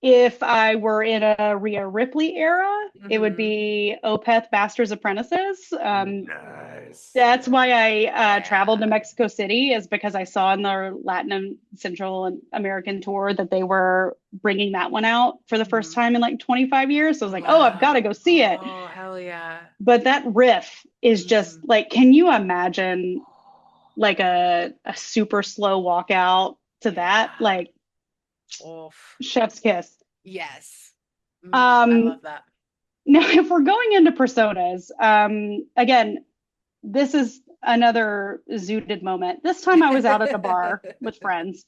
If I were in a Rhea Ripley era, it would Hmm. be Opeth Master's Apprentices. Nice. That's Yeah. why I traveled to Yeah. Mexico City, is because I saw in their Latin and Central American tour that they were bringing that one out for the first Hmm. time in like 25 years. So I was like, oh, I've got to go Wow. see it. Oh, hell yeah. But that riff is just Hmm. like, can you imagine like a super slow walkout to that? Yeah. Like Oof. chef's kiss. Yes. I Um, love that. Now, if we're going into personas, again, this is another zooted moment. This time I was out at a bar with friends.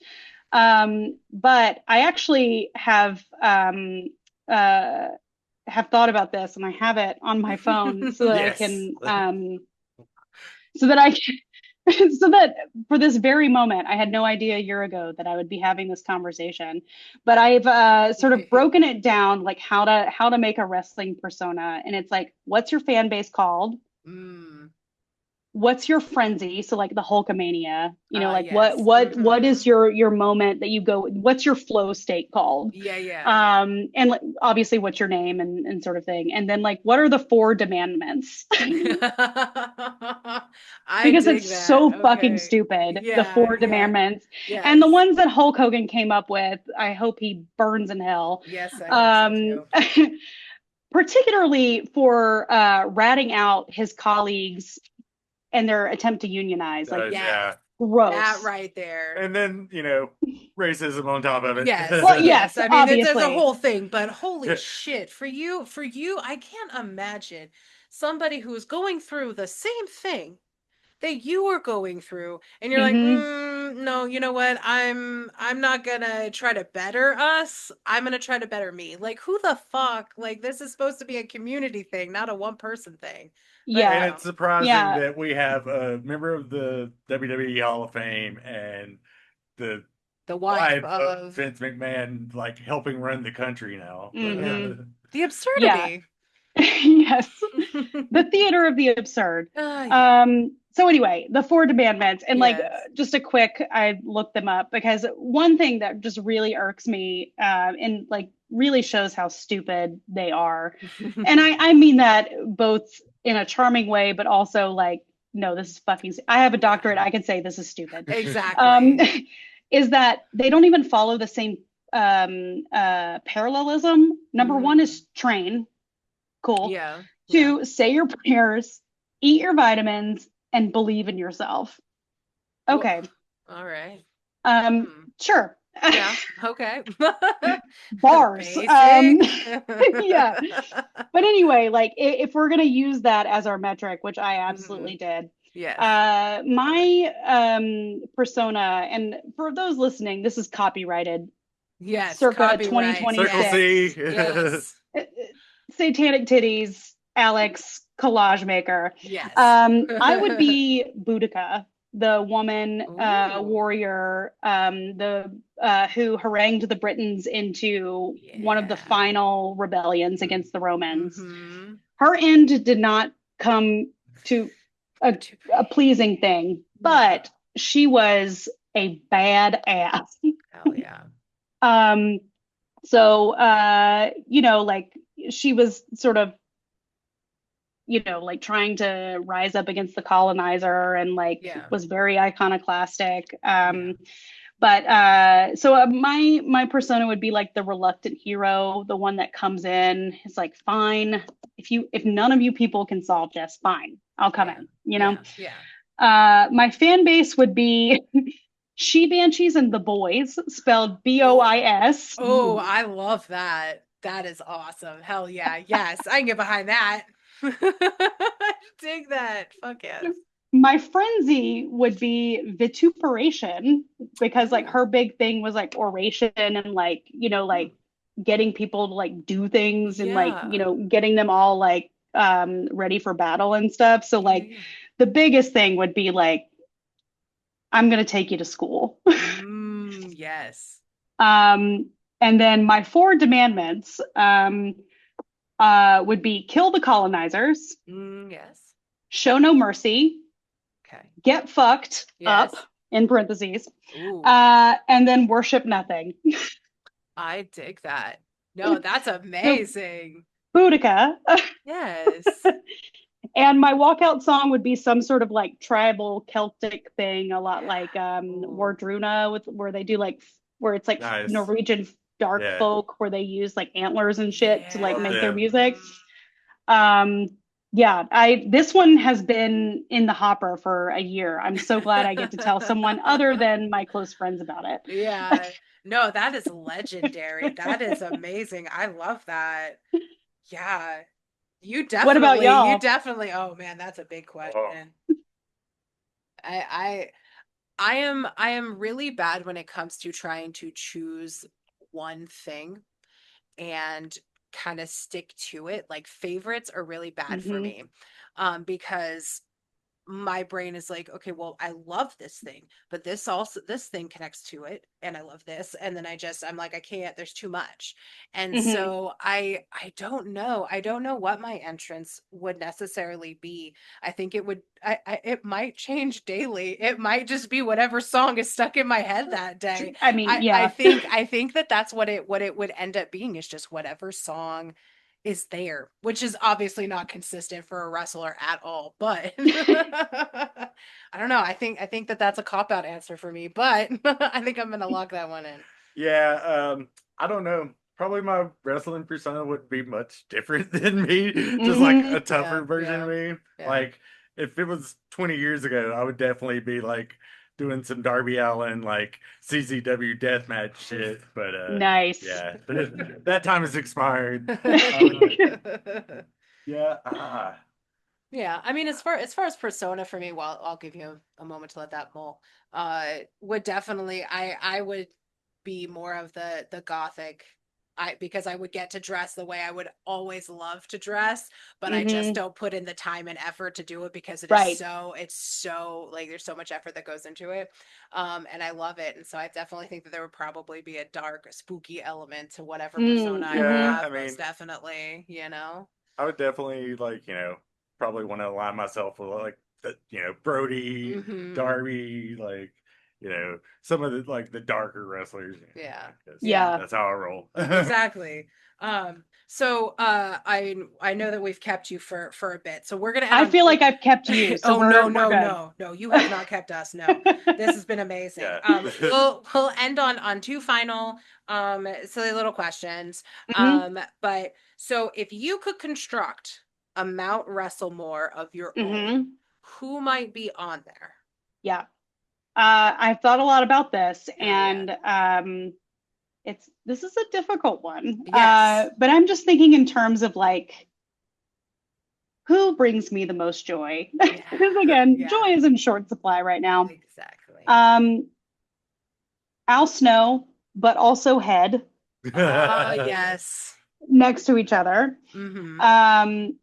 But I actually uh, have thought about this, and I have it on my phone so that I Yes. can so that I can, so that for this very moment, I had no idea a year ago that I would be having this conversation. But I've sort of broken it down, like how to make a wrestling persona, and it's like, what's your fan base called? Mm. what's your frenzy? So like the Hulkamania, like what Yes. what is your moment that you go, what's your flow state called? Yeah, yeah. And like, obviously what's your name and sort of thing. And then like what are the four demandments? I Because dig it's that. so fucking Okay. stupid, the Yeah, four yeah. demandments. And the Yes. ones that Hulk Hogan came up with, I hope he burns in hell. Yes, I hope so Um, too. particularly for ratting out his colleagues and their attempt to unionize. Like, Yes. Yeah. That gross. right there. And then, racism on top of it. Yes, Well, yes. yes, I mean, there's a obviously. whole thing, but holy shit, for you, I can't imagine somebody who's going through the same thing that you were going through, and you're like, Hmm. no, you know what? I'm not gonna try to better us. I'm gonna try to better me. Like, who the fuck? Like, this is supposed to be a community thing, not a one person thing. But And Yeah. it's surprising Yeah. that we have a member of the WWE Hall of Fame and the the wife wife of of Vince McMahon like helping run the country now. Hmm. the Yeah. absurdity. Yes. The theater of the absurd. Yeah. So anyway, the four demandments, and like Yes. just a quick, I looked them up because one thing that just really irks me, and like really shows how stupid they are, and I mean that both in a charming way, but also like, no, this is fucking. I have a doctorate. Yeah. I can say this is stupid. Um, Exactly. is that they don't even follow the same parallelism. Number one Mm. is train. Cool. Yeah. Yeah. Two, say your prayers, eat your vitamins, and believe in yourself. Well, Okay. all right. Um, Hmm. sure. Yeah. Okay. Bars. Basic. Yeah. But anyway, like if we're gonna use that as our metric, which I Mhm. absolutely did, Yes. Love it. my persona, and for those listening, this is copyrighted Yes. circa Copyright. Circle C. 2026. Yes. Yes. Satanic Tiddies, Alex, collage maker. Yes. I would be Boudica, the woman Ooh. warrior, the who harangued the Britons into one of the Yeah. final rebellions against the Romans. Mm-hmm. Her end did not come to a, a pleasing thing, No. but she was a bad ass. Hell yeah. Um, so, like she was sort of, like trying to rise up against the colonizer and like Yeah. was very iconoclastic. Yeah. But so my persona would be like the reluctant hero, the one that comes in. It's like, fine, if none of you people can solve this, fine, I'll come Yeah. in. Yeah. Yeah. My fan base would be She Banshees and the Boys, spelled Oh, BOIS. oh, I love that. That is awesome. Hell yeah. Yes, I can get behind that. Dig that. Fuck yes. My frenzy would be vituperation because like Ooh. her big thing was like oration and like, Hmm. like getting people to like do things and like, Yeah. getting them all like ready for battle and stuff. So Yeah, like yeah. the biggest thing would be like, I'm gonna take you to school. Yes. um and then my four demandments would be kill the colonizers, Yes. show no mercy, Okay. get fucked up Yes. in parentheses, Ooh, and then worship nothing. I dig that. No, that's So amazing. Boudica. Yes. And my walkout song would be some sort of like tribal Celtic thing, a lot like Yeah. Ooh. Wardruna, with where they do like where it's like Nice. Norwegian dark Yeah. folk where they use like antlers and shit to like make Yeah. their Yeah. music. Um yeah, I this one has been in the hopper for a year. I'm so glad I get to tell someone other than my close friends about Yeah. No, that is legendary. That is amazing. I love that. Yeah. What about You y'all? definitely, oh man, that's a big Oh. question. I I am really bad when it comes to trying to choose one thing and kind of stick to it. Like favorites are really bad for Hmm. me. Because my brain is like, okay, well, I love this thing, but this thing connects to it, and I love this, and then I'm like, I can't. There's too much, and Hmm. so I don't know. I don't know what my entrance would necessarily be. I think it might change daily. It might just be whatever song is stuck in my head that day. I mean, I yeah. think that's what it would end up being, is just whatever song is there, which is obviously not consistent for a wrestler at all. But I don't know. I think that that's a cop out answer for me, but I think I'm gonna lock that one in. Yeah, I don't know. Probably my wrestling persona would be much different than me, just like Hmm. a Yeah, tougher version of yeah, me. yeah. Like if it was 20 years ago, I would definitely be like doing some Darby Allin like CZW deathmatch shit. But Nice. yeah, that time is expired. Uh, yeah, Yeah, I mean, as far as persona for me, well, I'll give you a moment to let that mull. Would definitely, I would be more of the gothic. Because I would get to dress the way I would always love to dress, but I just Hmm. don't put in the time and effort to do it, because Right. it's so, like, there's so much effort that goes into it. And I love it. And so I definitely think that there would probably be a dark, spooky element to whatever persona I would yeah. Mm-hmm. I have, most mean, definitely, I would definitely like, probably want to align myself with like Brody, Hmm. Darby, like, some of the like the darker wrestlers. Yeah. Because Yeah. Yeah. that's how I roll. Exactly. So I know that we've kept you for a bit. So we're gonna end I on feel like I've kept you, so oh, no, we're no, good. no, no, you have not kept us. No. This has been amazing. Yeah. We'll end on two final silly little questions. Hmm. But so if you could construct a Mount Rushmore of your own, Hmm. who might be on there? Yeah. I've thought a lot about this, Oh yeah. and this is a difficult one. Yes. But I'm just thinking in terms of like who brings me the most joy, Yeah. because again, joy Yeah. is in short supply right now. Exactly. Um, Al Snow, but also Head Yes. next to each other. Mm-hmm. Um,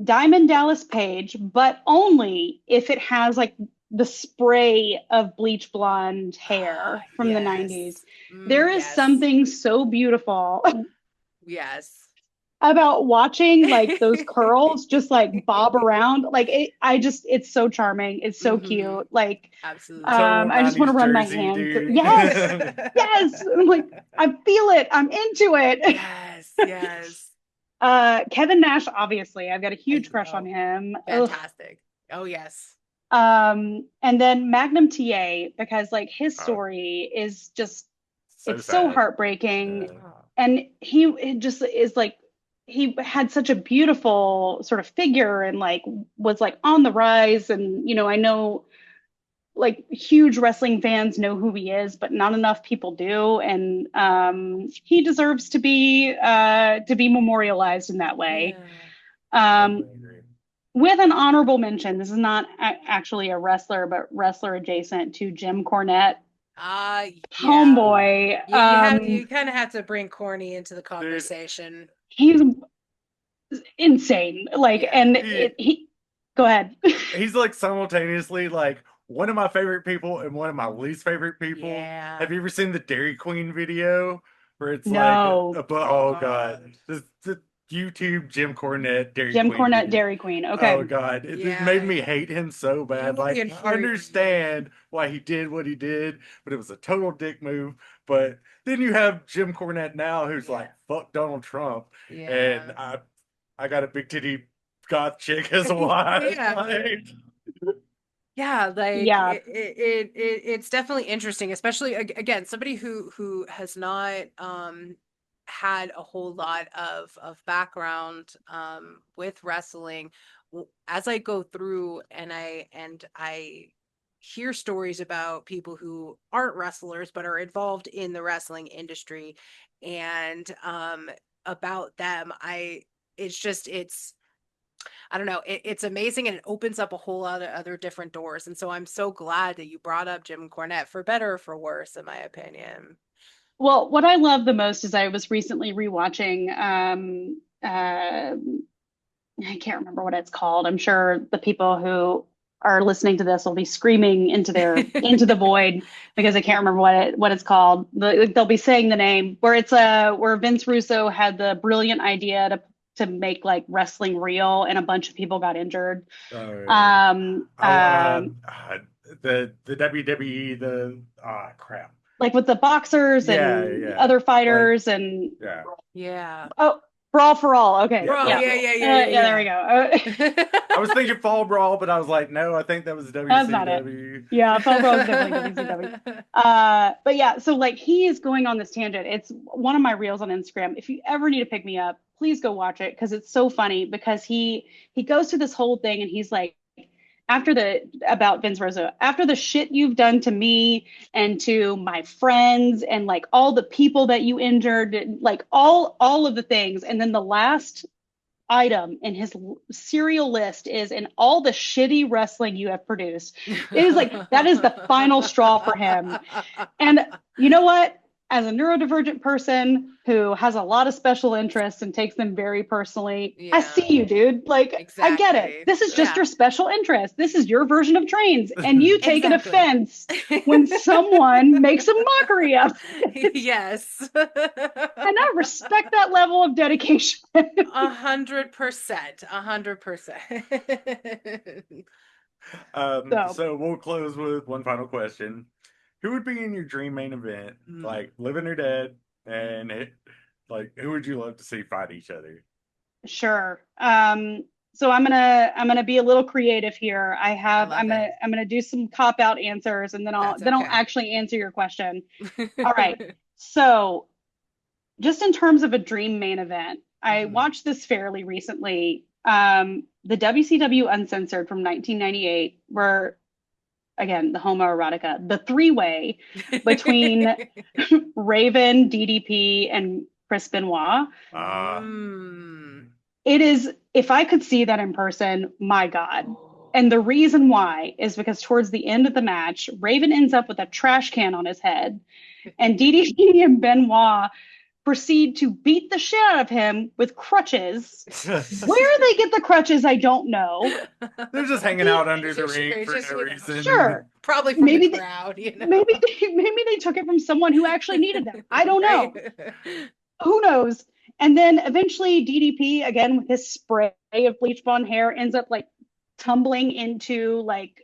Diamond Dallas Page, but only if it has like the spray of bleach blonde Ah, hair from the 90s. yes. There is Yes. something so beautiful Yes. about watching like those curls just like bob around. Like it's so charming. It's so Mm-hmm. cute. Like, Absolutely. Total I just want to 90s run my Jersey, hand through. dude. Yes, yes. I'm like, I feel it. I'm into it. Yes. Yes. Kevin Nash, obviously, I've got a I huge crush on know. him. Ugh. Fantastic. Oh, yes. And then Magnum TA, because like his Oh, story is just, so it's so sad. heartbreaking. Oh, And he it just is like, he had such a beautiful sort of figure and like was like on the rise. And, I know like huge wrestling fans know who he is, but not enough people do. And he deserves to be memorialized in that way. yeah. Um, Totally agree. with an honorable mention, this is not actually a wrestler, but wrestler adjacent to Jim Cornette, Yeah. homeboy. You kind of have to bring corny into the Dude, conversation. He's insane. Like, Yeah. and he he, go ahead. he's like simultaneously like one of my favorite people and one of my least favorite people. Yeah. Have you ever seen the Dairy Queen video where it's like No, Oh oh god, God. the YouTube Jim Cornette Dairy Jim Queen Cornette, video. Dairy Queen. Oh Okay. god, it made Yeah. me hate him so bad. Totally Like I infuriating. understand why he did what he did, but it was a total dick move. But then you have Jim Cornette now who's Yeah. like fuck Donald Trump, and Yeah. I got a big titty goth chick as a wife. Yeah. Like, Yeah, like Yeah. it's definitely interesting, especially again, somebody who has not had a whole lot of background with wrestling. As I go through and I hear stories about people who aren't wrestlers but are involved in the wrestling industry, and about them, I it's just it's I don't know. It's amazing, and it opens up a whole lot of other different doors. And so I'm so glad that you brought up Jim Cornette, for better or for worse, in my opinion. Well, what I love the most is I was recently rewatching I can't remember what it's called. I'm sure the people who are listening to this will be screaming into the void because I can't remember what it's called. They'll be saying the name where it's where Vince Russo had the brilliant idea to make like wrestling real, and a bunch of people got injured. Oh, yeah. Um, The WWE, crap. like with the boxers and Yeah. other Like, fighters and yeah. Yeah. oh, Brawl for All. Okay. Bro, Yeah. Yeah, there we go. I was thinking Fall Brawl, but I was like, no, I think that was That's not it. WCW. Yeah, Fall Brawl is definitely WCW. But yeah, so like he is going on this tangent. It's one of my reels on Instagram. If you ever need to pick me up, please go watch it because it's so funny because he goes through this whole thing and he's like, about Vince Russo, after the shit you've done to me and to my friends and like all the people that you injured, like all of the things. And then the last item in his serial list is in all the shitty wrestling you have produced. It is like that is the final straw for him. And you know what? As a neurodivergent person who has a lot of special interests and takes them very personally, I see you, dude. Like, I get it. This is just your special interest. This is your version of trains. And you take an offense when someone makes a mockery of it. Yes. And I respect that level of dedication. 100%. 100%. So we'll close with one final question. Who would be in your dream main event, like living or dead, and like who would you love to see fight each other? Sure. So I'm gonna be a little creative here. I'm gonna do some cop out answers, and then I'll actually answer your question. All right. So just in terms of a dream main event, I watched this fairly recently. The WCW Uncensored from 1998, where again, the homoerotica, the three-way between Raven, DDP, and Chris Benoit. It is, if I could see that in person, my God. And the reason why is because towards the end of the match, Raven ends up with a trash can on his head, and DDP and Benoit proceed to beat the shit out of him with crutches. Where they get the crutches, I don't know. They're just hanging out under the ring for no reason. Sure. Probably from the crowd, you know. Maybe they took it from someone who actually needed them. I don't know. Who knows? And then eventually DDP, again with his spray of bleach blonde hair, ends up like tumbling into like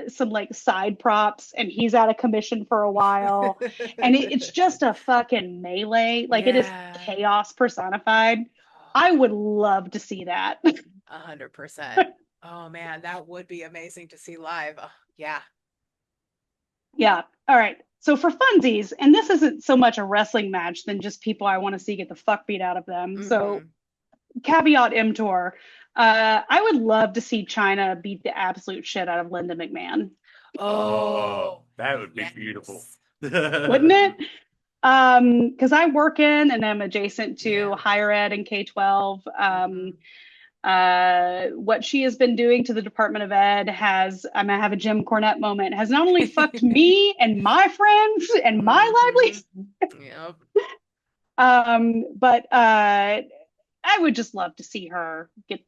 some like side props, and he's out of commission for a while. And it's just a fucking melee. Like it is chaos personified. I would love to see that. 100%. Oh man, that would be amazing to see live. Oh, yeah. All right. So for funsies, and this isn't so much a wrestling match than just people I want to see get the fuck beat out of them. So caveat emptor. I would love to see China beat the absolute shit out of Linda McMahon. Oh, that would be beautiful. Wouldn't it? Because I work in and I'm adjacent to higher ed and K-12. What she has been doing to the Department of Ed I'm gonna have a Jim Cornette moment, has not only fucked me and my friends and my livelihood, but I would just love to see her get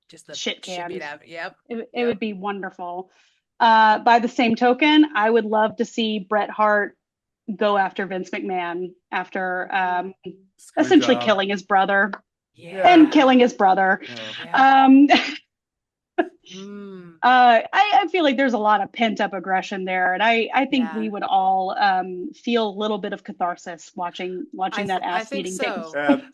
just the shit canned. It would be wonderful. By the same token, I would love to see Bret Hart go after Vince McMahon after essentially killing his brother. And killing his brother. I feel like there's a lot of pent up aggression there, and I think we would all feel a little bit of catharsis watching that ass beating take.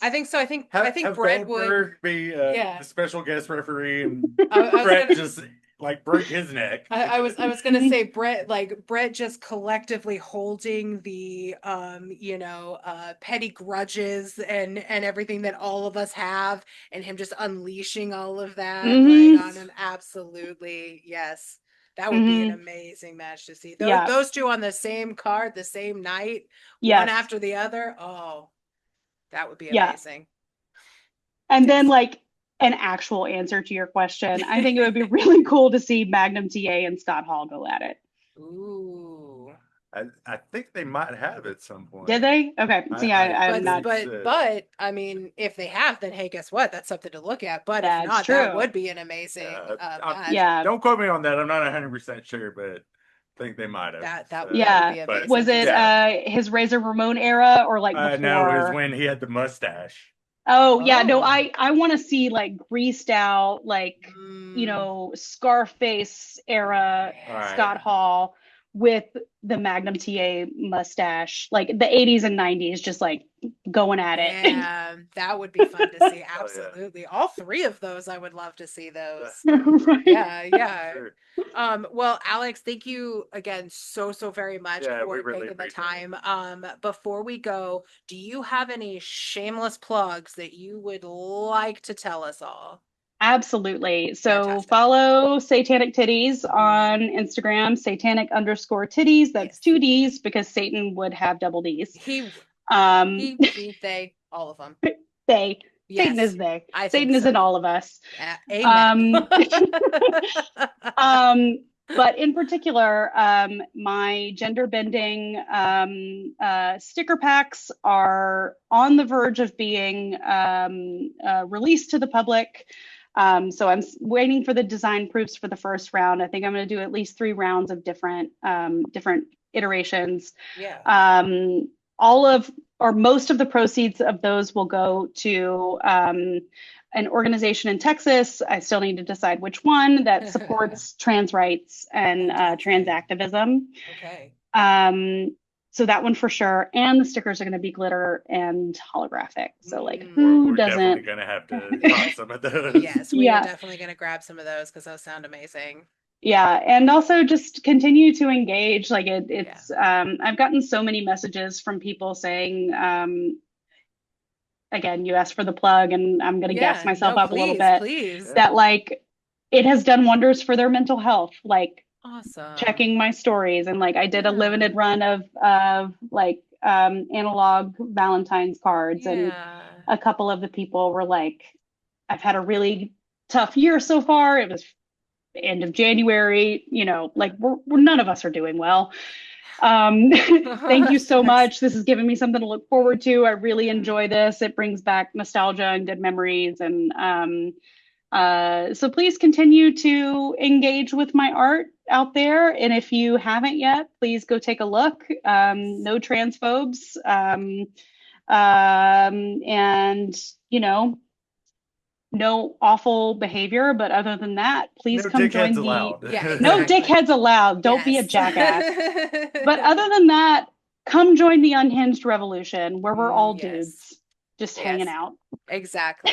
I think so. I think Bret would be the special guest referee, and Bret just like break his neck. I was gonna say Bret just collectively holding the petty grudges and everything that all of us have, and him just unleashing all of that on him. Absolutely, yes. That would be an amazing match to see. Those two on the same card, the same night, one after the other. Oh, that would be amazing. And then like an actual answer to your question, I think it would be really cool to see Magnum TA and Scott Hall go at it. Ooh. I think they might have at some point. Did they? Okay. See, I'm not. But I mean, if they have, then hey, guess what? That's something to look at. But if That's not, true. that would be an amazing match. Yeah. Don't quote me on that. I'm not 100% sure, but I think they might have. That would Yeah. be amazing. Was it his Razor Ramon era or like before? No, it was when he had the mustache. Oh yeah, no, I want to see like greased out, like Mm. Scarface era Right. Scott Hall with the Magnum TA mustache, like the 80s and 90s, just like going at it. Yeah, that would be fun to see. Oh, Absolutely. All three of those, I would love to see those. Right. Yeah. Sure. Well, Alex, thank you again so very much We for really taking the appreciate time. Before we go, do you have any shameless plugs that you would like to tell us all? Absolutely. So Fantastic. follow Satanic Tiddies on Instagram, satanic_tiddies. That's Yes. 2 D's because Satan would have double D's. He, she, they, all of them. They. Yes, Satan is they. I Satan think is so. in all of us. Amen. But in particular, my gender bending sticker packs are on the verge of being released to the public. So I'm waiting for the design proofs for the first round. I think I'm going to do at least 3 rounds of different iterations. Yeah. All of or most of the proceeds of those will go to an organization in Texas. I still need to decide which one that supports trans rights and trans activism. Okay. So that one for sure. And the stickers are going to be glitter and holographic. So like, we're doesn't? Definitely going to have to buy some of those. Yes, we are definitely going to grab some of those because those sound amazing. Yeah, and also just continue to engage. Like it's I've gotten so many messages from people saying, again, you asked for the plug, and I'm gonna gas myself up a little bit. Please. That like it has done wonders for their mental health. Like awesome. Checking my stories, and like I did a limited run of like analog Valentine's cards, and a couple of the people were like, I've had a really tough year so far. It was end of January, like we're none of us are doing well. Thank you so much. This has given me something to look forward to. I really enjoy this. It brings back nostalgia and good memories. And so please continue to engage with my art out there. And if you haven't yet, please go take a look. No transphobes. And no awful behavior, but other than that, please come join the no dickheads allowed. Don't be a jackass. But other than that, come join the unhinged revolution where we're all dudes just hanging out. Exactly.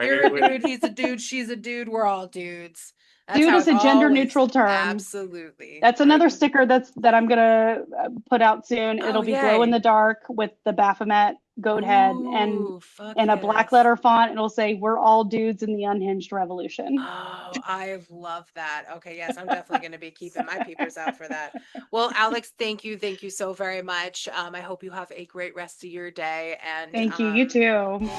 You're a dude, he's a dude, she's a dude, we're all dudes. Dude is a gender neutral term. Absolutely. That's another sticker that I'm gonna put out soon. It'll be glow in the dark with the Baphomet goat head and a black letter font. It'll say, "We're all dudes in the unhinged revolution." Oh, I love that. Okay, yes, I'm definitely going to be keeping my peepers out for that. Well, Alex, thank you so very much. I hope you have a great rest of your day. And thank you. You too.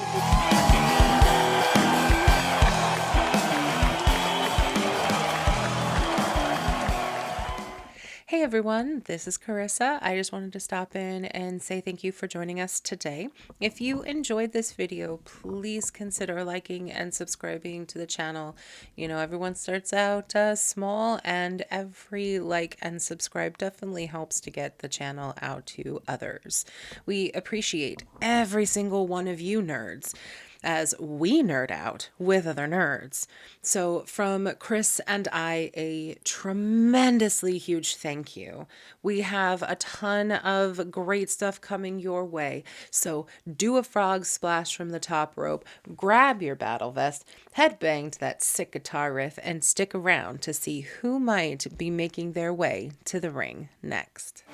Hey everyone, this is Carissa. I just wanted to stop in and say thank you for joining us today. If you enjoyed this video, please consider liking and subscribing to the channel. You know, everyone starts out small, and every like and subscribe definitely helps to get the channel out to others. We appreciate every single one of you nerds, as we nerd out with other nerds. So from Chris and I, a tremendously huge thank you. We have a ton of great stuff coming your way. So do a frog splash from the top rope, grab your battle vest, headbang to that sick guitar riff, and stick around to see who might be making their way to the ring next.